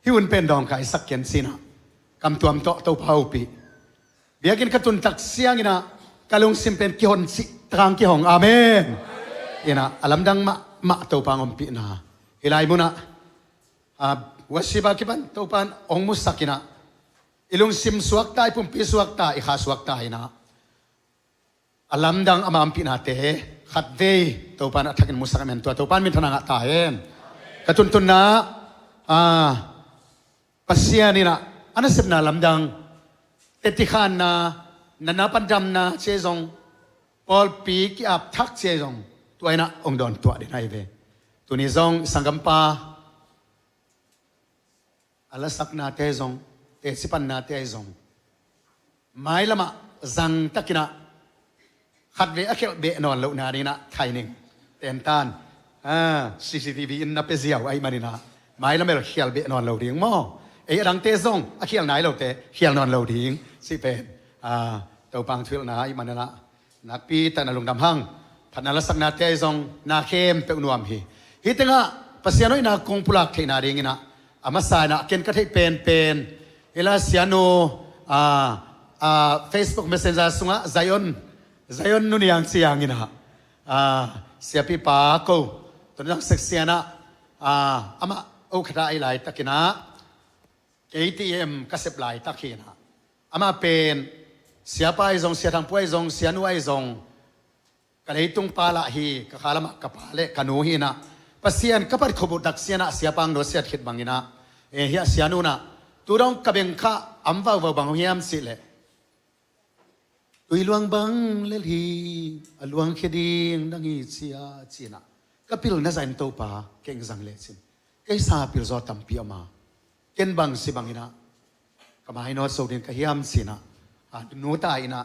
ที่อุ่นเป็นดองไก่สักเกียนสินะคำตัวมโตเต้าเผาปีเบียกินกระตุนตักเสียงนะกะลงสิมเป็นกิฮอนสิทางกิฮองอาเมนเอ็นะอลัมดังมะเต้าปางอมปีนะเฮลัยมุนะวสิบากิบันเต้าปานองมุสักินะอิลุงสิมสวกตายปุ่มปีสวกตายข้าสวกตายนะอลัมดังอามามปีนาเตขัดเวเต้าปานอัฐกินมุสักเมนตัวเต้าปานมินทนางตายกระตุนตุนนะปัสเซียนี่นะอันนั้นสิบนาลำดังเตติขานนะนันนับปันจำนะเชซงพอลปีกอับทักเชซงตัวนั้นองดอนตัวเดียนไอเวตัวนี้ซงสังกัมปาอัลสักนาเตซงเตสิปันนาเตซงไม่ละมะจังตักินะขัดเวอเคเบนอนลุนาดีนะไทยหนึ่งเต็นตันCCTV อินนับเป็นเสียวไอ้มันนี่นะไม่ละเมลเขียลเบนอนลุดิ่งมั่งไอ้ดังเตซงอเขียลไหนเราเตเขียลนอนเราทิ้งสิเป็นเต้าปังทุลนะไอ้มันนะนักปีแต่นลงดำหังพันนัลสักนาเตซงนาเข้มเปนวมฮิตงะปัสยานุยนาคงปุลักเทนาเริงนะอามาสายนะเกินกระเทเป็นเฮลาเซียโนFacebook Messenger สุงะไซออนนุนยังเสียงนะเสียปีปาโกตอนนั้นเซ็กเซียนะอามาโอคราไอไลตะกินะ ATM ก็เสพไลตะกินะอามาเป็นเสียไปจงเสียทางป่วยจงเสียนุ่ยจงกระไรตุงปาละฮีกะขารมะกะปาเลกะนูฮีนะปัสเซียนก็ปัดขบุดักเสียนะเสียปังโดเสียขิดบังกินะเฮียเสียนูนะตุรองกะเบงคะอัมวาวบังเฮียมสิเลตุยลวงบังเลลีลวงเคดิงดังอีเสียจีนะก็พิลน่าจะอินโตปาเก่งจังเลยสิก็สาพิลจอตัมพิอมาเก่งบังสิบังกินะก็มาให้นอสโซดินก็เฮียมสินะนูตายนะ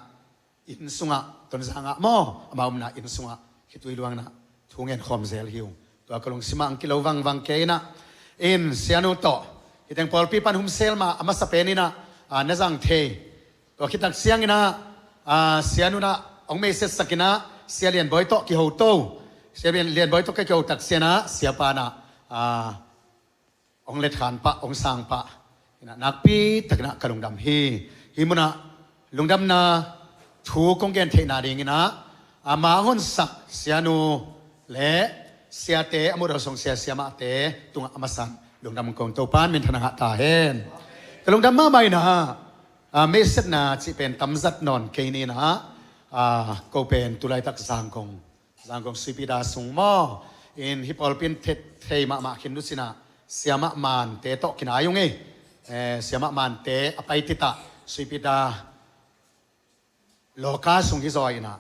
อินสุงะตอนสังะมอมาอุมนะอินสุงะคิดตุยลวงนะทุ่งเงินคอมเซลฮิวตัวกลงสิมังกิโลวังเกนะอินเสียนูโตฮิตังพอลปีปันหุมเซลมาอามาสเปนินะน่าจังเทตัวคิดตักเสียงนะเสียนูนะองเมเสสกินะเสียเรียนบอยโตกิโฮโตเสียเรียนบอยโตกิโฮตักเสียนะเสียปานะองเล็ดขานปะองสังปะนักปีตักนะกลงดำฮิมุนะลงดำนาถูกงเกนเทนาดิงนะมาหุนสักเสียนูเละเสียเตอมุรสงเสียมาเตตุงอามาสัน ลงดำกงตัวปานเป็นธนาตาเห็นแต่ลงดำมาใบนะเมสเนาที่เป็นตำจัดนอนเกนี่นะก็เป็นตุลายตักสังกงสุพิดาสงมออินฮิปอลเป็นเทมาคินดุสินะเสียมะมันเตโตกินอายุงเสียมะมันเตอภัยติตาสุพิดาโลกาสงกิจอยนะ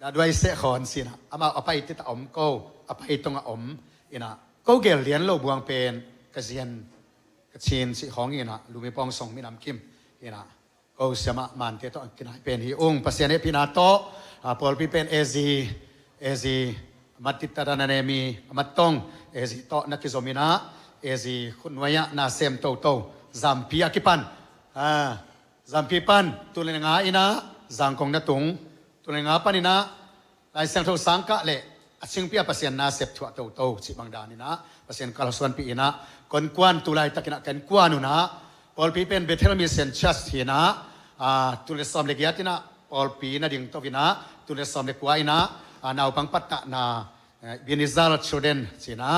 ดาด้วยเสกอนสินะอามาอภัยติตาอมก็อภัยตรงอมอินะก็เกลเลียนโลบวงเป็นกเซียนกชินสิของอินะลูมิปองส่งมินำคิมอินะก็เสียมะมันเตโตกินให้เป็นฮิองปัสยานเอพินาโตพอลพิเป็นเอซีมัตติตานาเนมีมัตตงเอซีโตนักกิโซมินาเอซีคุณวายะนาเซมโตจัมพีอากิปันจัมพีปันตุเลงาอินะจังกงนาตุงตุเลงาปันอินะลายเสียงโทสังกะเละชิงพิอาปัสยานนาเซปถั่วโตสิบังดานินะปัสยานกาลสวนปีอินะคนกวนตุลายตะกินะกันกวนุนะพอลพิเป็นเบเทลมิเซนชัสทีนะตุเลสอมเลกิยาตินะพอลปีนะดิ่งโตวินะตุเลสอมเลกวายนะนาวปังปัตตะนาบินิซาร์ชเดนสินะ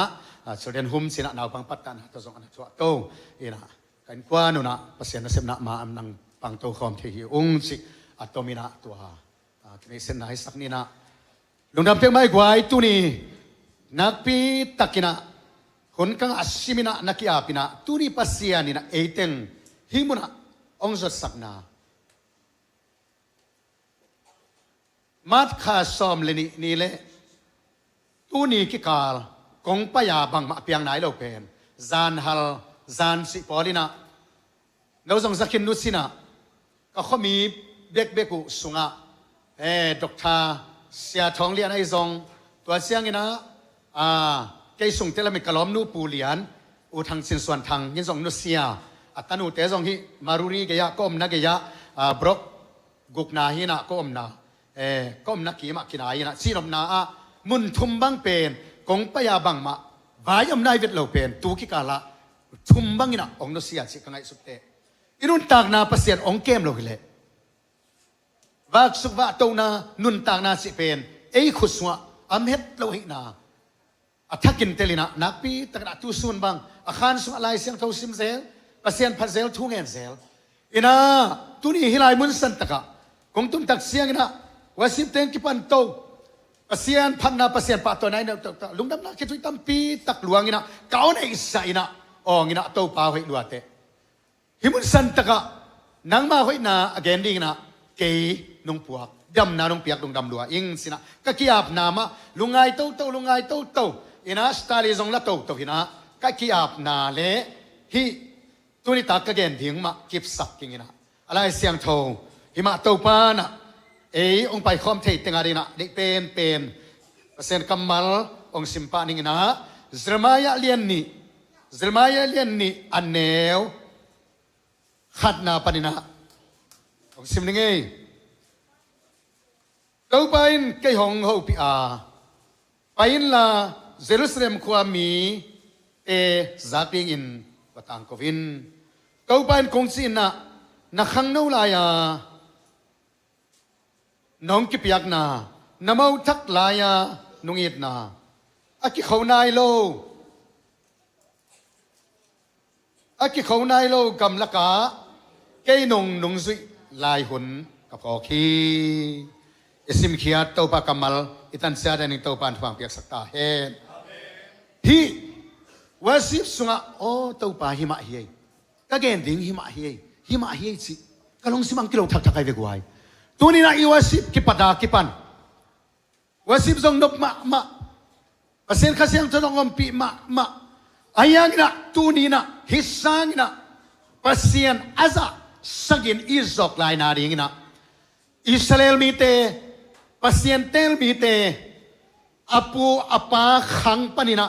ชเดนหุมสินะนาวปังปัตตะนะตัวสองอันตัวโตอินะกันกว่านุนะภาษาเนเซมนะมาอันนังปังโตคอมเทียองสิอัตโตมินะตัวคริสเตียนให้สักนี่นะลุงดำเพียงไม่กว่าไอ้ตัวนี้นักปีตักินะคนกังอัศมินะนักยาปินะตัวนี้ภาษานี่นะเอเตงหิมุนะองค์สักนะมัดขาซ้อมเลยนี่เลยตัวนี้กิกาลกงปยาบังมาเพียงไหนเราเป็นจานฮัลจานสิพอลินะเราส่งสักขินนุสินะก็เขามีเบกุสุงะดอกทาเสียทองเลียนไอ้ซองตัวเสียงนะแกส่งเทเลมิกลอมนูปูเลียนอุทังสินส่วนทางยินส่งนุเสียอัตนูเตซองฮิมารุรีเกียก็อมนักเกียบล็อกกุกนาฮินะก็อมนาก็มนักขี่มากินายนะซีนอมนามุนทุมบังเป็นกงปยาบังมาวายอมนายเวทเราเป็นตูกิกาละทุมบังนะองนเสียสิกังไงสุดเตอินุนตากนาเปอร์เซ็นต์องเกมเราเลยว่าสุว่าโตนานุนตากนาสิเป็นขุสวะอเมตเราหินาทักกินเตลินะนักปีตะกระตูซุนบังอาคารสุอะไรเสียงเท่าซิมเซลเปอร์เซ็นต์พันเซลทุ่งเงินเซลอินะตุนี่ฮิลายมุนสันตะกะกงตุนตักเสียงนะว่าสิบเต็งกี่ปันโตภาษาพันนาภาษาปะตัวไหนเนี่ยลุงดำนักคิดว่าตั้มปีตักหลวงอินะเก่าในอิสระอินะอินะโตป่าให้ดูเตหิมุนสันตะกะนังมาให้นาอเกนดิ้งนะเกยนงปวกดำนาลงเปียกลุงดำหลวงอิงสินะก็ขี้อาบนามาลุงไงโตลุงไงโตอินะสตาลีซงละโตหินะก็ขี้อาบนาเละฮิตัวนี้ตากกะเกนดิ้งมากิบสักกิงอินะอะไรเสียงโตหิมะโตปานะองไปคอมเทตงารีนะเด็กเป็นเปอร์เซ็นต์กำมัลองสิมปานิงนะซรมายาเลียนนี่อันเนวขัดนาปานินะองสิมนิงเต้าไปนเกยหงหูปีอาไปนลาเยรูซาเล็มความมีจากดิงอินวัตังโควินเต้าไปนคงสินะนักขังนูลายาน้องกิปยักนาน้ำเอาทักลายานุ่งอิดนาอากิเขานายโลกำลักกะเกยนงซุยลายหุ่นกับพอคีสิมขียเต้าปากำมัลอิตันเสียดานิเต้าปานฟังเปียกสักตาเฮนที่ว่าสิบสุงะเต้าปาหิมะเฮียก็เกณฑ์ดิ้งหิมะเฮียสิก็ลงสิมังกิโลทักไอเวกไวตัวนี้นะอีวาสิบกิปัดากิปันวาสิบทรงนบมาภาษาข้าเสียงจะต้องอมปีมาอายังนะตัวนี้นะฮิสังนะภาษาอาซาสักินอิสอกลายนาดีนะอิสราเอลมีเตภาษาเตลมีเตอาปูอาปาขังปนินะ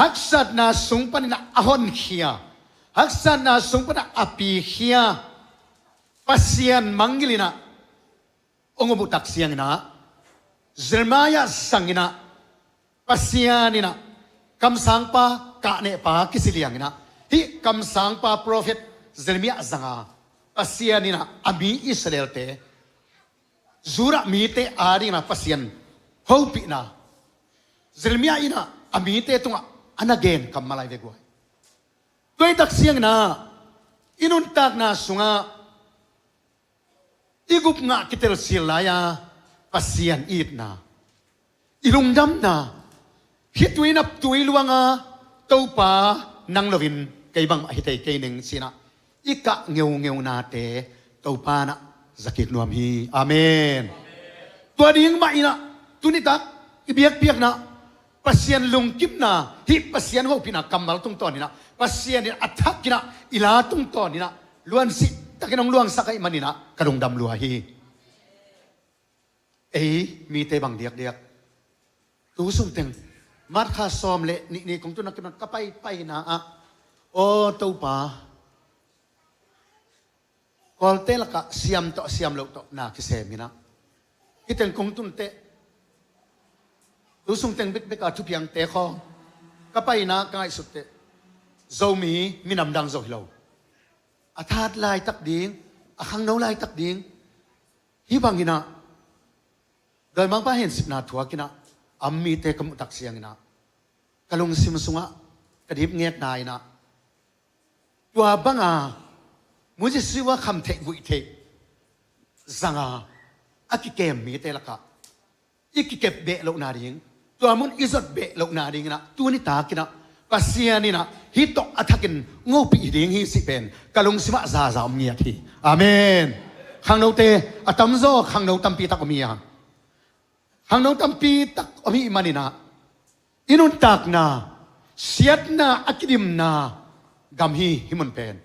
ฮักษัตนาสุงปนินะอหอนเขียฮักษัตนาสุงปนินะอปีเขียภาษามังกิลินะองค์บุตรเสียงนะเจรมายาสังนะปัสยานินะคำสั่งปากะเนปาคิสิเลียงนะที่คำสั่งปาโปรเฟตเจรมียาสังปัสยานินะอามีอิสราเอลเตจูระมีเตอารินะปัสยานฮูปินะเจรมียาอินะอามีเตตุงะ อันนั้นเกณฑ์กำมาลายเวกวยด้วยตักเสียงนะอินุนตักนาสุงะอีกุปงะกิเตลสิลายาปัสยันอีดนาอีลุงดำนาฮิตุยนับตุยลวงะเต้าป่านังลวินไกบังฮิตไกหนึ่งสินะอีกะเงียวนาเตเต้าป่านะสักิกนวมฮีอาเมนตัวดิ้งมาอีนะตุนิตักอีเบียกนะปัสยันลุงกิบนาฮิปัสยันหัวพินะกำมัลตุงตอนนี้นะปัสยันอัฐกินะอิลาตุงตอนนี้นะล้วนสิตะกินองล้วนสักไอมันนี่นะกระดงดำลัวฮีมีเตบังเดียกตูสุ่มเต็งมัดข้าซ้อมเละนี่ของตัวนักมันก็ไปนะอ่ะโอ้ตัวป่ากอลเตละกะเสียมโลกต่อนาคิเซมินะคิดถึงของตุนเตตูสุ่มเต็งเบกทุบยังเตะคอก็ไปนะก็ไอสุดเตโจมีนำดังโจฮิโลอาทาดลายตักดิ้งอาขังน้าลายตักดิ้งฮิบังกินะโดยมังป้าเห็น10 นาทัวกินะอามีเตกมุตักเสียงนะกะลงซิมสุงะกระดิบเงียดนายนะตัวบังมุจิสิว่าคำเทกุยเทสังอากิเกมมีเตละกะอีกิเก็บเบะโลนาดิงตัวมุนอิจดเบะโลนาดิงนะตัวนี้ตากินะปัสยานี่นะฮิตอกอัฐกินงูปีดิงฮิสิเป็นกะลงซิมะซาเมียทีอาเมนขังโนเตอตัมโซขังโนตัมปีตะกมียขังโนตัมปีตะกมีมันนี่นะอินุนตักนาเสียดนาอักิดิมนากำฮีฮิมันเป็น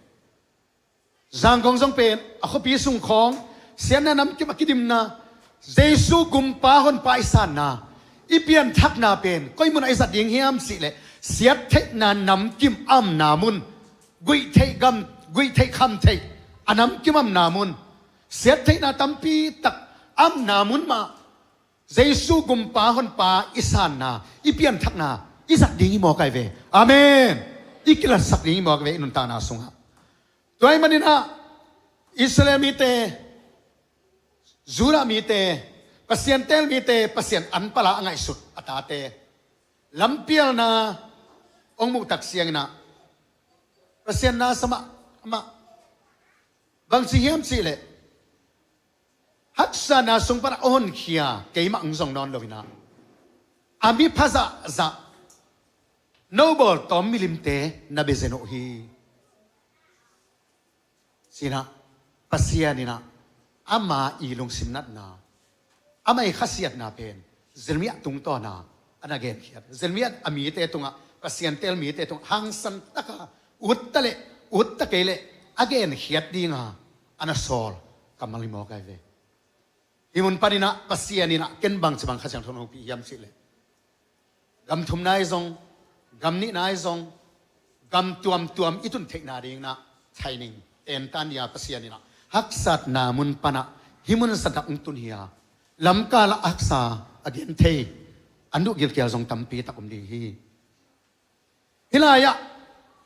จางกงจงเป็นอคปีสุงของเสียนนำกิมอักิดิมนาเจสุกุมปาฮอนไปสันนาอีเปียนทักนาเป็นก็มุนไอสัตย์ยิงเฮียมสิเลเสียเทนานำกิมอัมนามุนกุยเทกัมกุยเทคำเทอันนำกิมอัมนามุนเสียเทนาตัมปีตักอัมนามุนมาเจสุกุมปาฮอนปาอิสานนาอีเปียนทักนาอิสัตย์ยิงมอไกเวอาเมนอีกิลสักยิงมอไกเวนุนตานาสุงะตัวไอ้มันนี่นะอิสราเอลมีเตจูรามีเตปัสยันเตลมีเตปัสยันอันปลาอังไงสุดอัตาเตลำเปียลนาองมุตักเสียงนะปัสยันนาสมะมาบางสิ่งยามสิเลฮักษานาสงปะอ่อนเขียเกี่ยมังสงนอนลวินาอามีภาษาจะโนบอลตอมมิลิมเตนับเบเซโนฮีสินะปัสยานี่นะอามาอีลงสิมนัดนาอามาอีขัสยัดนาเป็นเซลมียตุงต่อนาอันนั้นเกณฑ์เขียนเซลมียอามีเตตุงะปัสยันเตลมีเตตุงหังสันตะกะอุตตะเลอุตตะเกเลอเกณฑ์เขียดดีงาอันนั้นโซลกำมังลิมอไกเวอิมุนปานินะปัสยานี่นะเกณฑ์บางขัสยันทนองพิยามสิเลกำทุมนายซงกำนี้นายซงกำตัวมอิตุนเทคนาดีงนะไทยนิงเอ็นตันยาปัสยานี่นะฮักษัตนามุนปนะฮิมุนสัตอุงตุนเฮียลำกาลอักษาอเดียนเทอันดุกิลเกียร์ทรงตัมปีตะกุมดีฮีฮิลายะ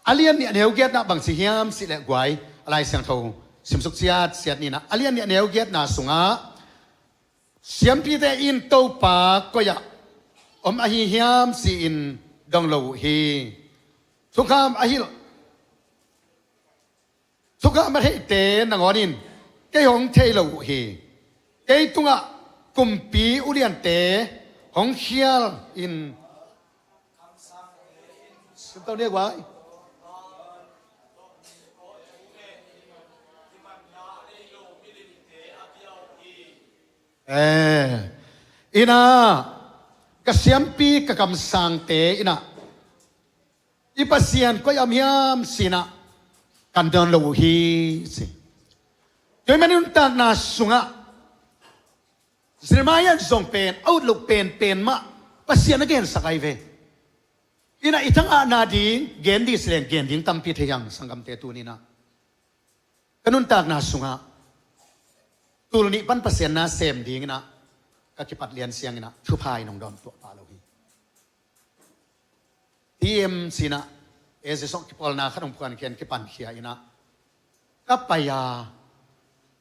อาเลียนเนี่ยเนวเกียร์นะบางสิเฮียมสิเลกวยอะไรเสียงโทสิมสุกเสียดเสียดนี่นะอาเลียนเนี่ยเนวเกียร์นะสุงะเสียมพีเตอินโตปาก็ยะอมอหิเฮียมสิอินดองโลฮีทุกคำอหิลทุกคำมาให้เตนังอนินเกยองเทโลฮีเกยตุงะกุมปีอุเลียนเตหงเขียลอินสิ่งตัวเรียกว่าอินากระเสียมปีกระกำสังเตอินะอีปัสยันก็ยามยามสินะกันดอนโลฮีสิโดยมันนุ่นตากนาสุงะสมัยยันส่งเป็นเอาลูกเป็นมาปัสยันนักเรียนสักไอเวอินะอีทั้งอาณาดีเกณฑ์ดีเสลนเกณฑ์ยิงตั้มพิทยังสังกัมเตตูนี่นะกันนุ่นตากนาสุงะตูลนี้ปันปัสยันนาเซมดีนะก็คิดปัดเรียนเสียงนะทุพายนองดอนตัวปาโลฮีทีเอ็มสินะเอเซสองคิปอลนาขนมพวนเขียนคิปันเขียอินะก็ไปยา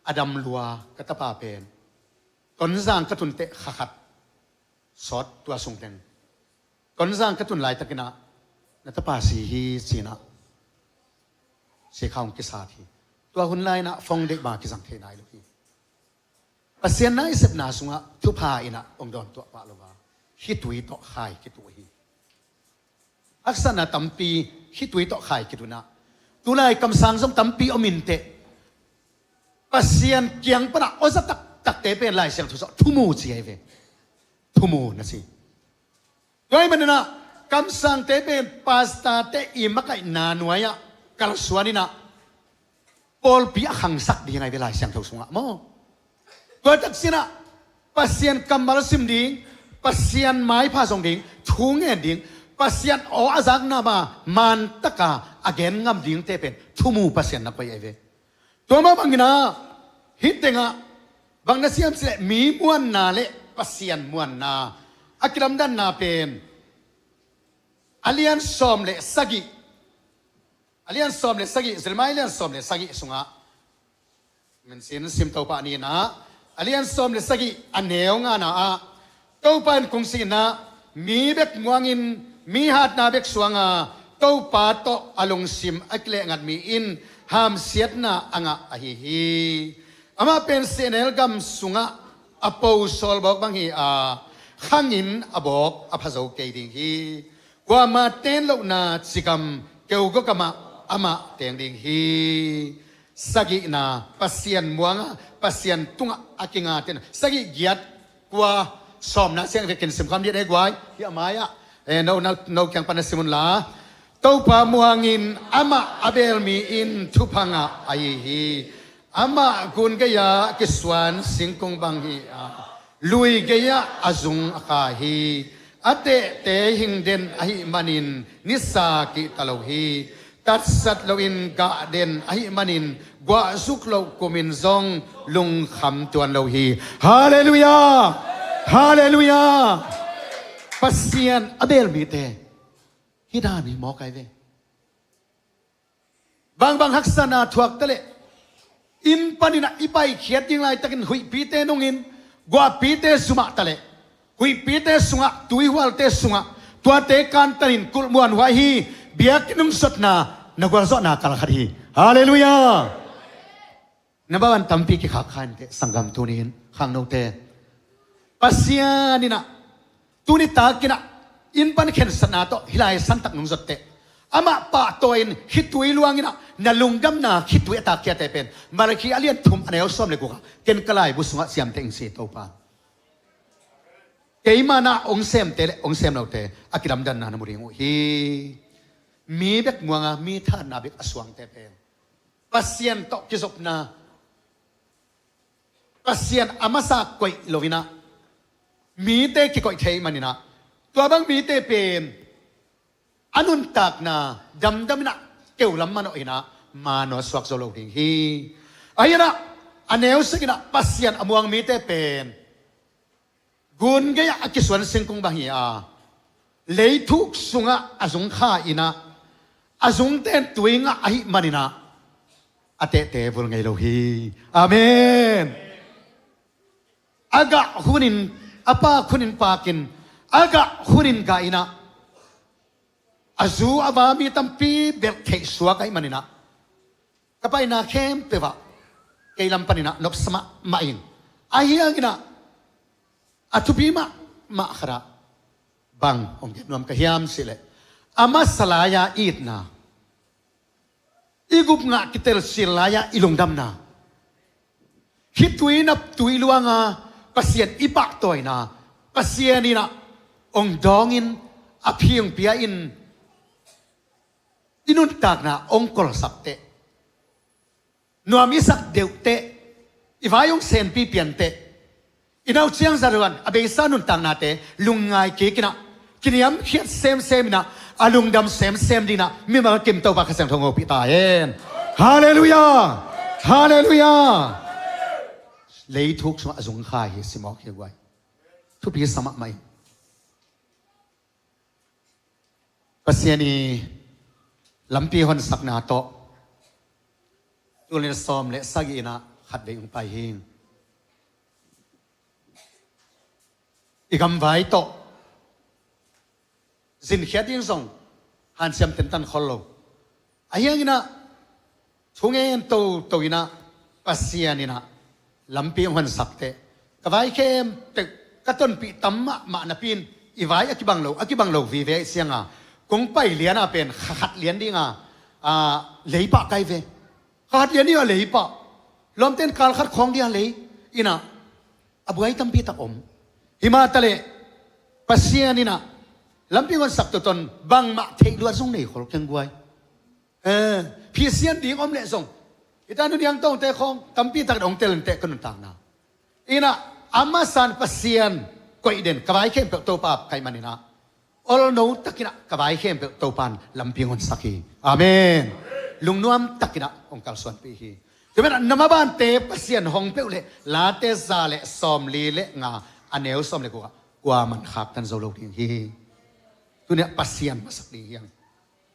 อดัมลัวกัตปาเป็นตอนสร้างกระตุนเตะขัดสอดตัวทรงเต็งตอนสร้างกระตุนลายตะกินะ นัตปาสีฮีสีนะเสกของกิสาทีตัวคนไล่นะฟงเด็กมากิสังเทนายลูกฮีปัสเซียนนายเสพนาสุงะทุพาอินะองดอนตัวปะลวาฮิตุยโตขายกิตุฮีอักษณะตัมปีฮิตุยโตขายกิตุนะตุไลคำสั่งสมตัมปีอมินเตปัสเซียนเกียงปะโอสตักเตเป็นลายเสียงทุสทุมูจีไอเวทุมูนะสิด้วยมันนะคำสั่งเตเป็นปาสตาเตอิมักไอนาหน่วยอะกัลสวานินะปอลปีขังสักดีไงเวลาเสียงทุสงะโมก็ตักสินะปัสเซียนกัมบาลซิมดิงปัสเซียนไม้ผ้าทรงดิงทุ่งเงินดิงปัสเซียนโออาจักนามามันตะกาอเกนงามดิงเตเป็นทุมูปัสเซียนนักไปไอเวตัวมาบังกินะฮิตเตงะบางนาเซียมเสลมีมวนนาเลปัสเซียนมวนนาอักลัมดันนาเป็นอเลียนซอมเลสกิอเลียนซอมเลสกิสิลมาอเลียนซอมเลสกิสุงะมันเสียนซิมเตาปานีนะอเลียนซอมเลสกิอันเนวงานะอะเตาปานคงสินะมีเบกงวงินมีหัดนาเบกสวงะเตาปาโตอลงซิมอักเลงัดมีอินห้ามเสียดนาอ่างอะฮิฮิอามาเป็นเซเนลกัมสุงะอโปสอลบอกบางฮีอาขังอินอบอกอภัสโอเกดิงฮีกว่ามาเต้นโลนาสิกัมเกี่ยวก็กมาอามาเตียงดิงฮีสกินาปัสเซียนมัวงะปัสเซียนตุงอากิงาเตนสกิเกียดกว่าสอมนะเสียงเวกินสิมความเดียดให้กว่าที่อามายะนกยังปันสิมุนลาเต้าปามัวงินอามาอาเบลมีอินทุพังะไอฮีอามากุนกยากิสวานสิงคงบังฮีลุยกยาอาซุงอาคาฮีอาเตเตหิงเดนอหิมันินนิสากิตะโลฮีตัดสัตโลอินกะเดนอหิมันินกว่าสุกโลกุมินซองลุงคำตวนโลฮีฮาเลลูยาฮาเลลูยาปัสเซียนอาเบลมีเตฮิดามีหมอไกเวบางฮักษณาถวกตะเลอินปานินะอีไปเขียดยังไงตะกินหุยปีเตนงอินกว่าปีเตสุมาตะเลหุยปีเตสุงะตุยหัวเตสุงะตัวเตกันตันินกุลมวนวะฮีเบียกินุงสดนานกวาสนาคาลขัดฮีฮาเลลูยานบวันตัมปีกิขักขันเตสังกัมตุนินขังโนเตปัสยานินะตุนิตากินะอินปันเข็นสนาโตฮิลายสันตักนุงสดเตอามาปะตัวอินคิดตุยลวงอินะนาลุงดัมนาคิดตุยตาเกียเตเป็นมาเลคีอาเลียนทุมอันเอลซอมเลกุกะเกนกลายบุษงะเสียมเตงสีโตปาเกยมานาองเซมเตเลองเซมเราเตอากิดัมดันนานามุริงุฮีมีเบกมัวงามีท่านาเบกอสวงเตเป็นปัสเซียนโตกิศพนาปัสเซียนอามาสากกวยโลวินะมีเตกิกวยเทมันนี่นะตัวบางมีเตเป็นอนุนตากนาดำนะเกี่ยวลำมันอินะมาโนสวักโซโลดิงฮีไอ้นะอันเอวสกินะปัสเซียนอมวงมีเตเป็นกุนเกียกิสวนสิงคงบางฮีอาเลยทุกสุงะอาสุงข้าอินะอาสุงเต้นตัวงะอหิมันนี่นะอเตเตบุลไงโลฮีอาเมนอากะหุนินอาปาขุนินปากินอากะหุนินกาอินะอาจูอาบามีตัมปีเบลเคสวากไอมันนี่นะกับไปนาเข้มเปวะเกลัมปันนี่นะนบสมะมาอินอาฮีอังนะอาทุบีมาขระบังองค์นวมกะฮิามสิเลอามาสลายาอีดนาอีกุบงะกิเตลสิลายาอิลงดำนาคิดตุยนับตุยลวงาปัสเซียนอีปักตัวนะปัสเซียนี่นะองดองอินอภิงเปียอินอินุนตากนะองกอลสักเตนัวมิสักเดวเตอีวายองเซนปีเปียนเตอินเอาเชียงซารุวันอเบสานุนตากนาเตลุงไงเกกินะกินยามเขียดเซมนะอาลุงดำเซมดีนะมีมาเก็มตัวบักเสียงทงโอปิตาเอ็นฮาเลลูยาฮาเลลูยาเลยทุกสมัยสงข้าเหสิมอกเกี่ยวไว้ทุกปีสมัครใหม่ปัสเซียนีลำปีฮอนสักนาโตตัวเลนซอมเลสักีนะขัดเบงไปเฮงอีกคำไว้โตสินเขียดยิ่งส่ง หันเสียมเต็นตันคนโลไอ้ยังนะช่วงเองตัวนะปัสเซียนี่นะลำปีหันสักเตะกวายเข้มเตะกระต้นปีตั้มมาหน้าปีนอีไว้อากิบังโลวิเวเสียงกงไปเลี้ยนเป็นขัดเลี้ยนดิ้งเลยปะไกเวขัดเลี้ยนนี่เลยปะล้อมเต้นการขัดของเดียเลยอีน่ะอบวยตั้มปีตะอมหิมาทะเลปัสเซียนี่นะลำปีหันสักตัวตนบังมาเทล้วนส่งในขอรจังบวยพี่เสียนดีอมเละส่งอีตานุยังต้องเตะของตั้มปีตักองเตลันเตะกันนุ่นต่างนาอีน่ะอามาสันปัสเซียนก็อีเด่นกบายเข้มเปตัวปาบใครมันนี่นะอลโนตักกินะกบายเข้มเปตัวปันลำพิงหันสักฮีอาเมนลุงนวมตักกินะองค์การส่วนปีฮีจะเป็นนมาบ้านเตะปัสเซียนห้องเปลเละลาเตซาเละซอมลีเละงาอันเนวซอมเละกว่ามันขับทันโซโลดิงฮีตัวเนี้ยปัสเซียนมาสักดียัง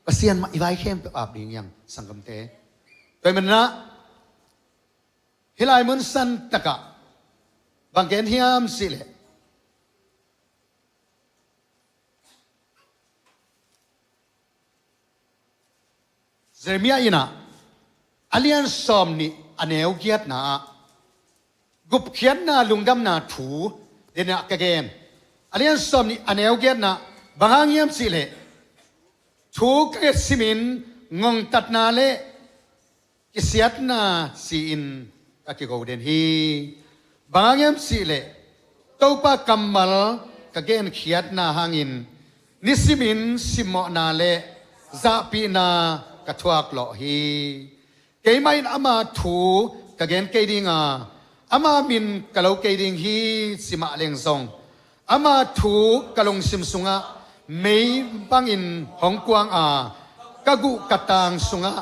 ปัสเซียนมาอีไว้เข้มเปอาบดียังสังคมเตะโดยมันนะเฮลัยมุนสันตะกะบางเกนเฮียมสิเลเซเมียอินะอเลียนซอมนี่อันเอวเกียรนากุบเขียนนาลุงดำนาถูเดนะกะเกนอเลียนซอมนี่อันเอวเกียรนาบางเฮียมสิเลถูกเกสิมินงงตัดนาเลกิเสียดนาซีอินกะกิโกเดนฮีบางเฮียมสิเลตัวปากำมัลกะเกนเขียดนาหางอินนิสิมินสิมอนาเลซาปีนากะทวักโลฮีเกยไม่อามาถูกะเกนเกยดิงอามามินกะโลเกยดิงฮีสิมาเลงซงอามาถูกะลงซิมสุงะไม่บังอินหงกวางกะกุกะตางสุงะ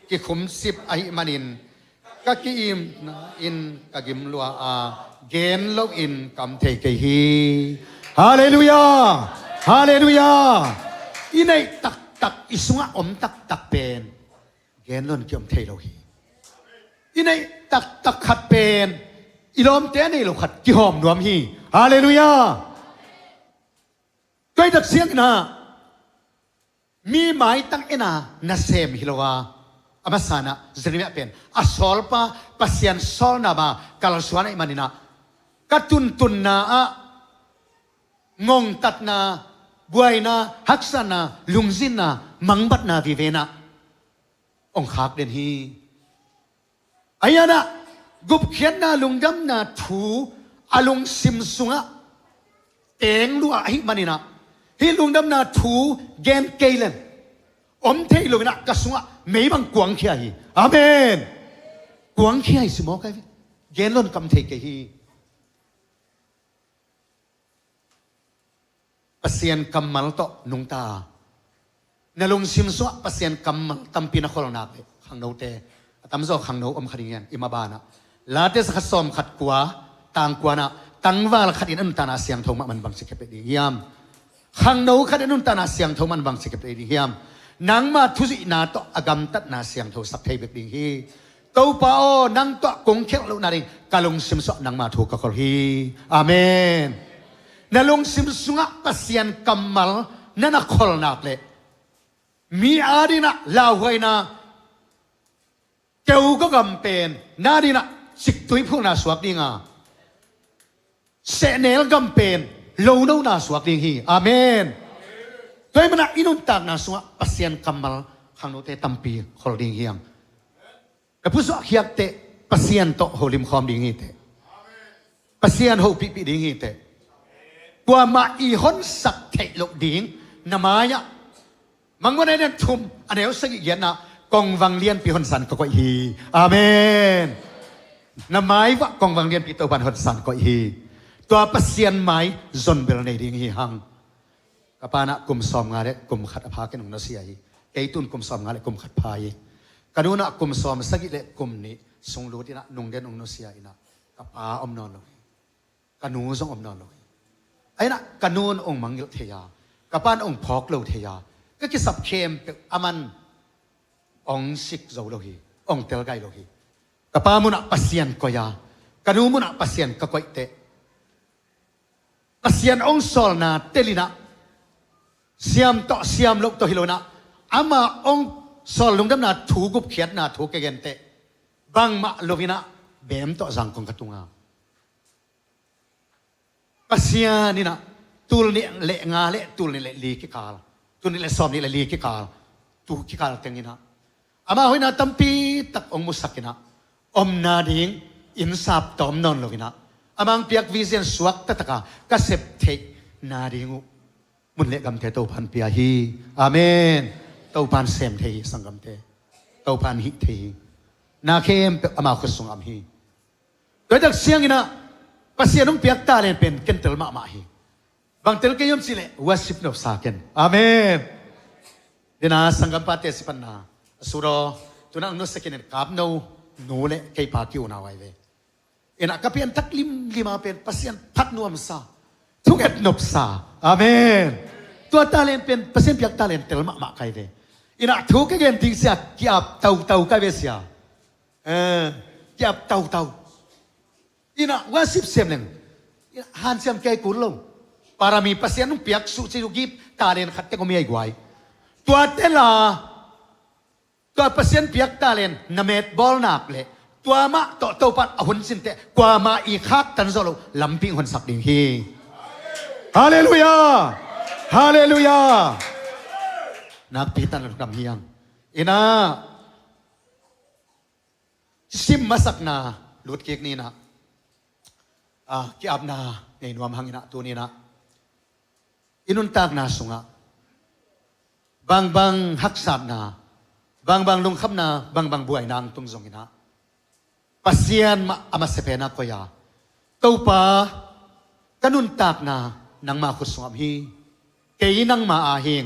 กิขุมสิบไอมันอินกะกิอิมอินกะกิมลัวเกนโลอินกำเทเกฮีฮาเลลูยาฮาเลลูยาอินไอตักอิสุงะอมตักเป็นเกนล้นเกี่ยมเทโลฮีอินไอตักขัดเป็นอิลอมเตนี่โลขัดกิหอมนวมฮีฮาเลลูยาด้วยตักเสียงนะมีหมายตั้งเอนาเซมฮิโลวาอามาสานะเจริญเป็นอสอลปะปัสยันสอลนาบากาลสวานไอมันนะกัตุนตุนนางงตัดนาบวยนาฮักษานาลุงซินนามังบัดนาวิเวนะองค์ขากเดนฮีอายานะกุบเขียนนาลุงดำนาถูอาลุงซิมสุงะเต็งลัวไอมันนะฮีลุงดำนาถูเกนเกลันอมเทลุงนะกสุงะไม่บังกวางเขียฮีอาเมนกวางเขียฮีสมองกันเกนล้นกำเทเกฮีปัสยันกำมัลโตนุงตานลุงซิมสวะปัสยันกำมัลตัมปีนักขลนาเปขังโนเตตัมโซขังโนอมขดิเงียนอิมาบานะลาเตสขัดซอมขัดกว่าต่างกว่านะตั้งว่าขัดอินอุนตานาเสียงทงมันบังสิเกเปดียามขังโนขัดอินอุนตานาเสียงทงมันบังสิเกเปดียามนางมาทุสินาโตอากำตัดนาเสียงทงสักเทเปดีฮีตัวป้าโอนางโตกงเข็งลุนาริกาลุงซิมสวะนางมาถูกกะคอลฮีอาเมนนลงซิมสุงะปัสยันกัมมัลนั่นขอลนักเลยมีอาดินะลาวไว้นะเจ้าก็กำเป็นนาดินะสิกตุยพูนาสวกดิงเสเนลกำเป็นโลโนนาสวกดิงฮีอาเมนโดยมันอินุนตากนาสุงะปัสยันกัมมัลขังโนเตตัมปีขอลดิงฮียังแต่ผู้สวกเฮียเตปัสยันโตโฮลิมคอมดิงฮีเตปัสยันโฮปิปิดิงฮีเตกว่ามาอีหอนสักเทลดิ่งนามายะมังวันนั้นทุมอันเดียวสักอีกอย่างนะกองวังเลียนปีหอนสันก็ฮีอาเมนนามายว่ากองวังเลียนปีตัวบันหอนสันก็ฮีตัวปัสยันไม้จนเบลในดิ่งฮีหังกับปานะกุมซอมงาเล็กกุมขัดพากันหนุ่มนเสียฮีไอตุนกุมซอมงาเล็กกุมขัดพายกันนู้นกุมซอมสักอีเล็กกุมนี้ทรงรู้ที่นะนุ่งเด่นนุ่งนเสียอีนะกับปาอมนอนลงกันนู้นทรงอมนอนลงไอ้น่ะกันนูนองค์มังยเทียกับป้านองค์พอกโลเทียก็คิดสับเข้มเป็นอามันองสิกโจโลฮีองเตลไกโลฮีกับป้ามุนะปัสยันก็ยากันนูมุนะปัสยันก็ก้อยเตปัสยันองโซลนาเตลินะเสียมต่อเสียมโลกต่อฮิโลนะ อามาองสอลลุงดำนาถูกุบเขียดนาถูกเกนเตบางมาลวินะเบมต่อสังคงกตุงาปัสยานี่นะตูลนี่เละงาเละตูลนี่เละลีกิกาลตูลนี่เละสอบนี่เละลีกิกาลตูกิกาลเต็งนี่นะอามาหอยนาตัมปีตักองมุสักนะอมนาดิงอินสับตอมนอนลวินะอามังเปียกวิเซนสวักตะตะกากระเสพเทนาดิงูมุนเละกำเทโตพันเปียฮีอาเมนโตพันเซมเทสังกำเทโตพันฮิเทนาเข้มอามาคุสงอัมฮีโดยจากเสียงนะภาษานุ่มเปียกตาเลนเป็นเกนเตลมาฮีบางเตลก็ยอมสิเลวสิบนบสาเกนอาเมนเดน่าสังกัมปาเตสิปันนาสุรตุนังนุสกินกับโนนูเลเคปาคิวนาไว้เวเอ็นกับเพียนทักลิมาเป็นภาษาพัดนวมซาทุกเอ็ดนบซาอาเมนตัวตาเลนเป็นภาษาเปียกตาเลนเตลมาใครเวเอ็นทุกเกนทิ้งเสียกีบเตากันเวเสียกีบเตาอินะว่าสิบเซมเลงฮันเซมแกกุลลงปารามีภาษานุ่มเปียกสุจิรุกิบตาเลนขัดเตก็มีไอ้กวายตัวเตลาตัวภาษาเปียกตาเลนนเมตบอลนักเลยตัวมาต่อตัวปัดหุ่นสินเตกว่ามาอีกคักตันโซโลลำพิงหุ่นสักดิ่งฮีฮาเลลูยาฮาเลลูยานักพิตันลุกดำเฮียงอินะซิมมาสักนาลุดเกียกนี้นะกี่อับนาในนวมหังอินะตัวนี้นะอินุนตากนาสุงะบางฮักษานาบางลงขับนาบางบวยนางตุงซงอินะปัสยานมาอามาเสเพนักก็ยาตัวป้ากันุนตากนานังมาขุดสงบฮีเกยนังมาอาเฮง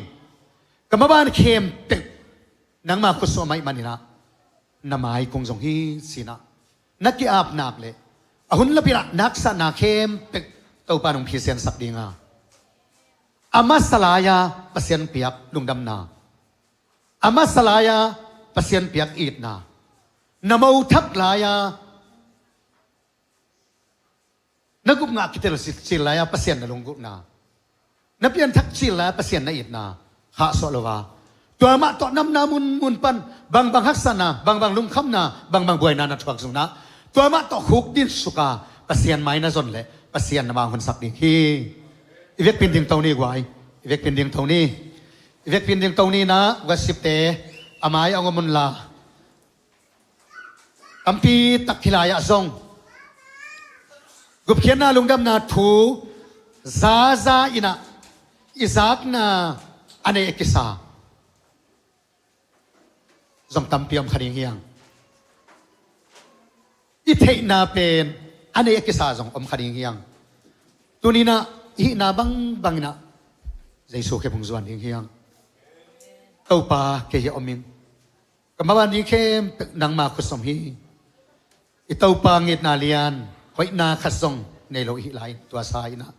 กรรมบ้านเข้มตึกนังมาขุดสงบไม่มันนี่นะนามายคงซงฮีสินะนักกีอาบนักเลยอาหุ่นละพิระนักษานาเข้มตึกตัวป้าหนุ่มพิเศษสักดีงาอามาสลายาปัสยานเปียกลุงดำนาอามาสลายาปัสยานเปียกอีดนานามาอุทักลายานักุบงาคิดเตลสิลายาpasien na lunggut na napian thak sila pasien na itna ha so lowa tua ma to nam na mun pan bang haksana bang lung kham na bang buai na thuak sung na tua ma to khuk din suka pasien mai na zon le pasien na ma hun sak ding hi ivek pin ding tau ni gwai ivek pin ding tau ni na wasip te amai angomun la ampi takhilaya zongกุบเขียนนาลุงดำนาถูซาอินะอิซากนาอันเอกษาจงตำเปียมขดิงเฮียงอิเทนาเป็นอันเอกษาจงอมขดิงเฮียงตัวนี้นะอีนาบังนะใจสุขเก็บงส่วนเฮียงเต้าปาเกียอมิงกรรมวันนี้เข้มนังมาคุสมฮีอิเต้าปาเงิดนาเลียนไว้นาขัดส่งในโลหิตไหลตัวสายนะ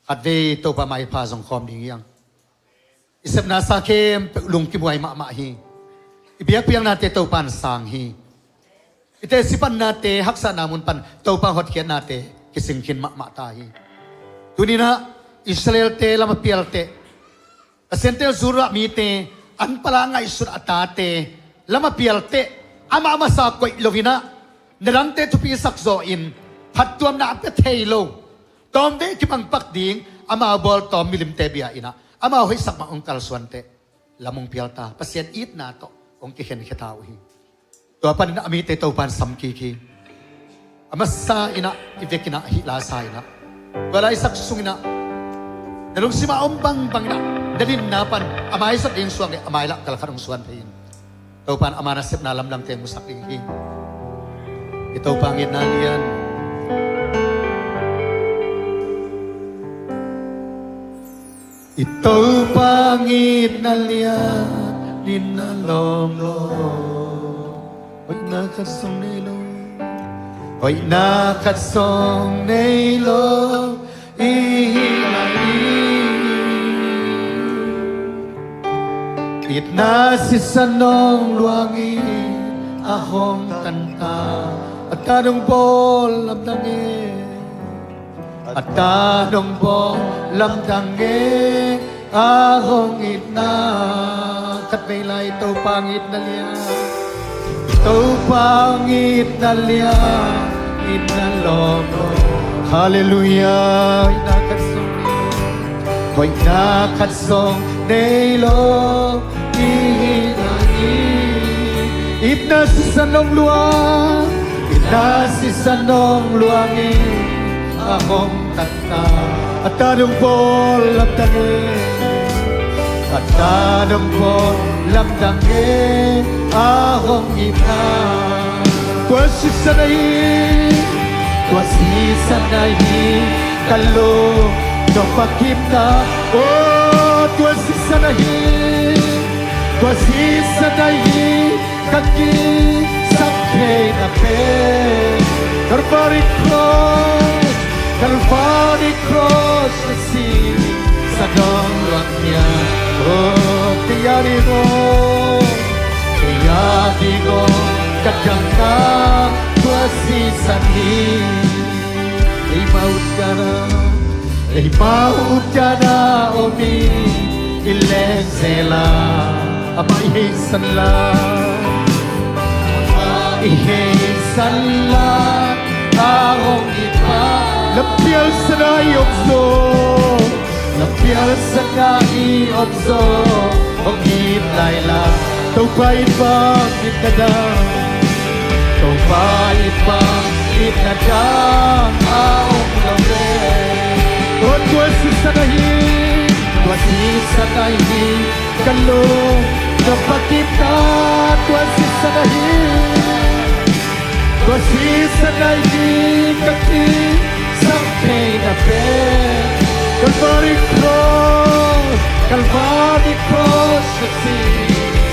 ขัดเวตัวปะไม่พาส่งคอมดิ่งยังอิสบนาสาเข้มลุงกิบไว้มาฮีอิเบียกเพียงนาเตตัวปันสางฮีอิเตสิปันนาเตฮักษานามุนปันตัวปันหดเขียนนาเตกิสิงขินมาตาฮีตัวนี้นะอิสราเอลเตลามาเปียลเตเซนเตลซูระมีเตอันปลางไงสุดอัตาเตลามาเปียลเตอามาสากอยโลวินะนรันเตทุปีสักโซอินพัดตัวนาเปเทโลตอมเวกิบังปักดิ่งอามาบอลตอมมิลิมเตบียอินะอามาให้สักมาองค์การส่วนเตละมงเปียลตาเปอร์เซ็นต์อีดนาโตองค์ที่เห็นแค่เท้าฮีตัวปันนามีเตตัวปันสัมกีอามาซาอินะอีเวกินะฮิลาซาอินะเวลาสักสุงอินะนลุงสิมาอมบังนะเดินนาปันอามาให้สักดิ่งส่วนเนี่ยอามาละกลขัดองส่วนเพียนตัวปันอามานาเสพนาลำดังเตมุสักดิ่งฮีตัวปังอินาเลียนIto pangit na liyan linalomlom Hoy nakasong nilong Hoy nakasong nilong Ihilain It na si sanong luangin Ahong kanta At tanong bol lamdangin At tanong bol lamdangin ahong itna kat belai tau pangit nalia tau pangit nalia ina logo hallelujah ina kat song hoy na kat song nei lo ina si sanong luang ina si sanong luangi akong tata at anong pol lamdangin at anong pol lamdangin akong ina kwa si sanayi kalo kapakip na oh kwa si sanayi kaki sakhe na pe Calvary cross na sili sa dongwang niya oh kaya di ko kakanga kwa si sani ay maut ka na omi ilen sela amay sanla akong ipa lapial sa naiobso lapial sa naiobso ang layla tau pait bang itadang tau pait bang itadang akong lawe o tuwa si sanahi kalong kapakip na tuwa si sanahi Quasi sanayi kaki sakhe na pe Calvary cross si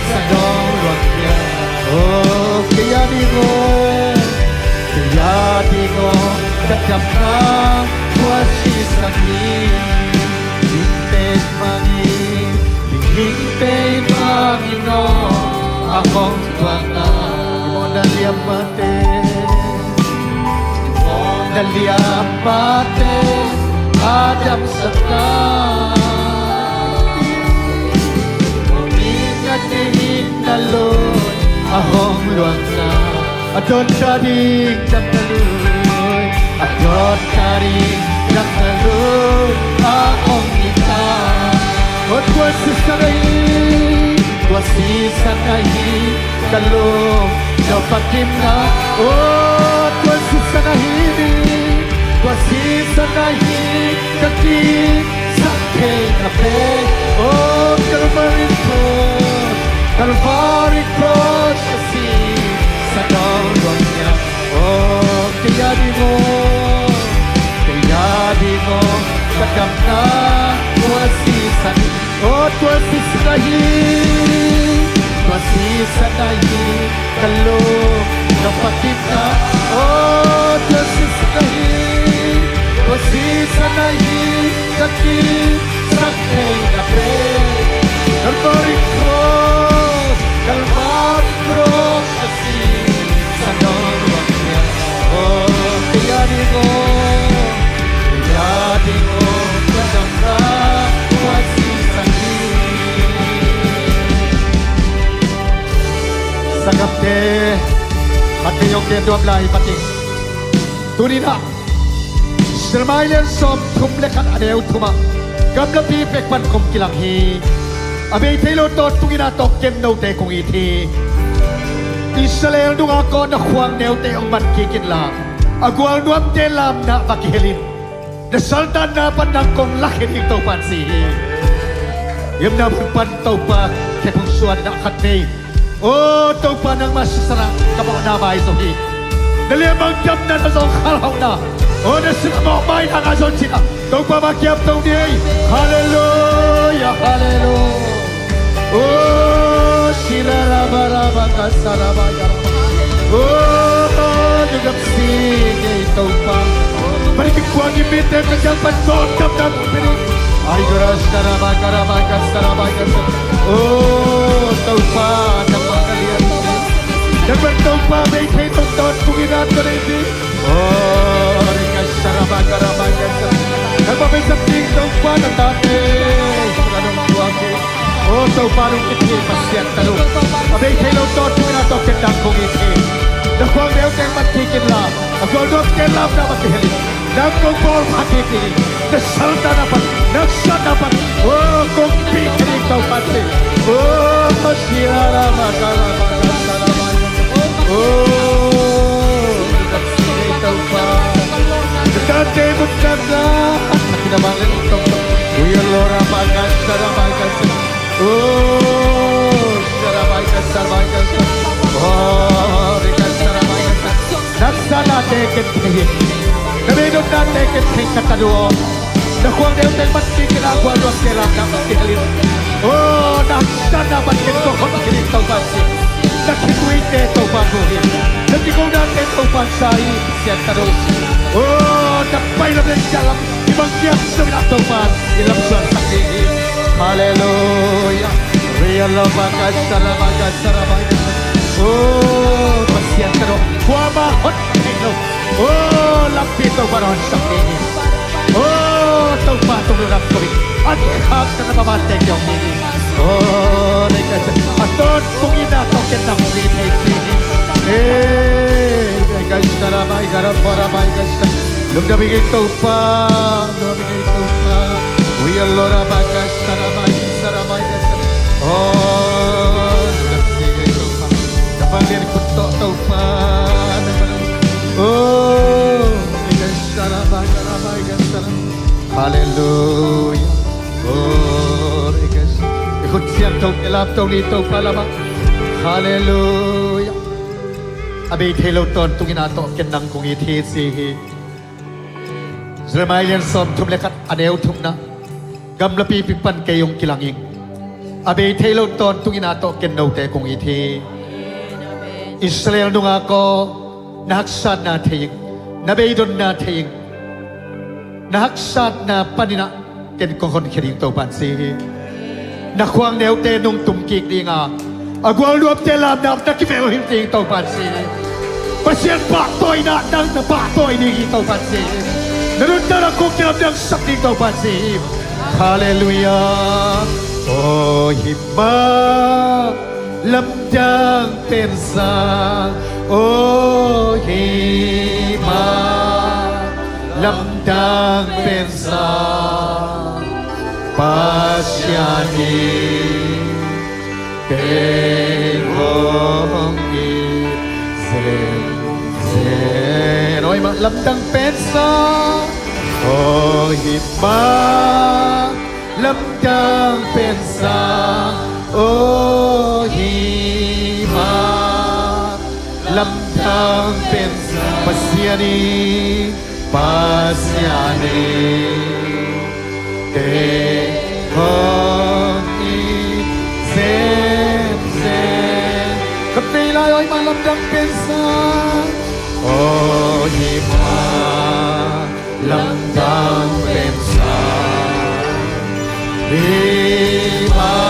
sa dongwang niya oh kaya di ko kakama quasi sanayi hintay mangino akong tuwanga Daliapate Adam Saka Umingat din na Lord Ahong luang na Adon karing nakaluy Adon karing nakaluy Ahong ita Od wasi sanayi kalong Napakim na oh wasi sanayi kaki sakhe na pe oh Calvary cross si sa dongwang niya oh kaya di mo kadam na wasi sanayi oh wasi sanayi kalau napakit na oh wasi sanayi kaki sakhe na pe Calvary cross si sa dongwang niya oh kaya di mo kadam na wasi sanayi Sagapte Pati yung kendo ablay pati Tunina Sermailan som kumlekan adew tuma Gamla pipek pan kum kilang hi Abay telo to tungina to kem no te kung iti Israel nung ako na huwang neo te ang man kikinla Agwal nuam te lam na makihilin Nasaltan na panang kong lakin ito pansihi Yam na pantaw pa Kepong suwan na akatay oh tau panang masasara kapag namay sohi Nalimang jam na nasong kalaw na oh nasimamo may nangason sila tau pamakiap tau di hallelujah oh sila raba kasaraba oh nugap sige tau pa balik kuang ibite kajang pansot kapag ay goras karaba kasaraba oh tau pa Nagbertaw pa may kaitong taon kung inato na hindi oh rikas sarabag-arabagan nagpapay sa tingtong pa na dati anong buwagi oh tau parung iti pasien talu. Abay hello to tuna to kendang kong iti. Nakuang leo teng matikin la. Nakuang dok kelap na matihili. Nagkong bol matiti. Nasalta dapat. Naksa dapat. Oh kong pikinig tau pati. Oh masyara masala masala. Oh nagsigay tau pa. Dati mo kagla. Kinabangan itong Uya lora bagas sarabagas. Oh sarabagas sarabagas. Oh rikas sarabagas. Naksana teket tingin. Nabidot na teket tingin kataduo. Nakuang daw tayo mati kinagwa doon kailang na matihalin. Oh naksana batin ko kung kinitaw bansi. Nakikuite ito baguhin. Nagtikaw natin ito bansay. Siya tanong. Oh napay na rin siya lang. Ibang tiyak sa minataman. Ilang suwan sa kihim. Hallelujah. Real bagas sarabagas sarabagas. Oh pasyan ka doon. Kuwama hot kino. Oh lapito baron sa kihim. Oh ito pa tumulap ko. At ikak na nababatek yung kihim. Oh rekas. Aton kung inatokin na kung kihim. Rekas sarabay garapara bagas. Lumdamig ito pa. Lumdamig ito pa. Uya lora bagas sarabay sarabay. Oh lumdamig ito pa. Kapagin kuto ito pa. Oh rekas sarabay sarabay sarabay. Hallelujah. Oh rekas. Ikut siya ito ilap ito nito palabang. Hallelujah. Abay hello ton tungin ato kenang kung itisi. Remayan som tumlekat anew tumna. Gamla pipipan kayong kilanging. Abay hello ton tungin ato kennaw te kung iti. Israel nung ako nahaksad na taying. Nabaydon na taying. Nahaksad na panina ken kokon kiring to pansi. Nakuang new te nung tumkik di nga. Agwal luap te lam na nakipeo hinting to pansi. Pasyan paktoy na nang napaktoy ni ito pansi. Narundan ako kinam ng sakling ito pansi. Hallelujah. Oh himma lamdang pensa. Oh himma lamdang pensa. Pasyani Kehong isen sen. Oy lamdang pensa. Oh himma lamdang pensa. Oh himma lamdang pensa. Pasyani pasyani Kehong isen sen. Kapila oy malamdang pensa. Oh himma lamdang pensa. Himma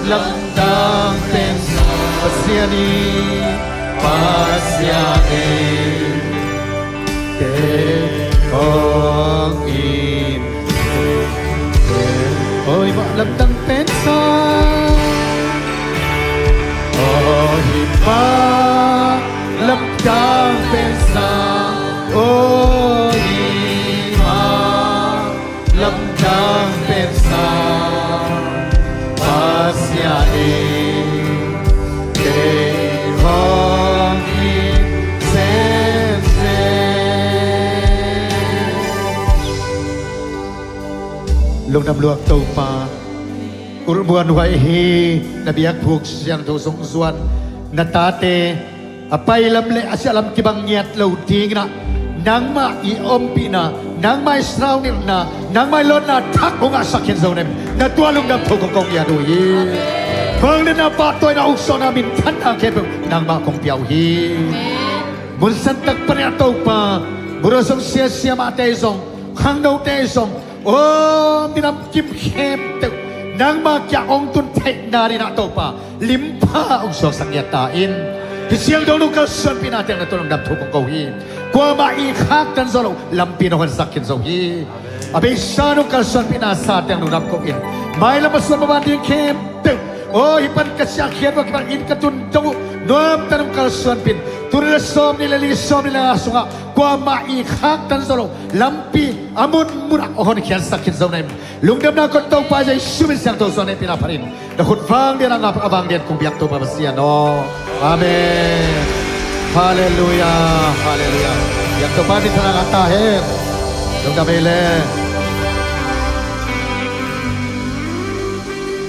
lamdang pensa. Pasyani pasyani Kehong isen. Oy lamdang pensa. Oh himma lamdang pensa. Oh himma lamdang pensa. Pasyani Kehong isen sen. Lung nam luak tau pa. Urbuan waihi nabiyak buk siyang dosong zuan natate apay lamle asyalam kibang ngiat lauting na nang ma iompi na nang ma israw na nang ma lon na tak bunga sakin zonem na tualong nam tukong kong yaduyi bang na patoy na ukso namin tanda kebang nang ma kong piawhi munsantak pa niya tau pa burosong siya siya matezong hang daw tezong oh minam kim kem tau nang magyaong tuntek na rin ato pa, limpa ang sosang yatain. Kisiyang daw nung kalsan pinatin na ito ng nabtukong kawin. Kung maikak dan zolo, lampi na kansakin zohi. Abisano kalson pinasat yang nunap ko in. May lamas na mabanding kem. Oh, hipan kasya kyan wag ibang in katundaw. Noam tanong kalson pin. Turilasom nila lisom nila asunga. Kwa maikak tan solo. Lampi amun muna. Oh, nikiyan sakit sa unay. Lungdam na kontong pa jay sumin siyang to sa unay pinaparin. Nakutfang din ang abang din kung biyak to mabasiyan. Oh, Amen. Hallelujah. Hallelujah. Yang to pa din sa nangatahir. Lungdam ile.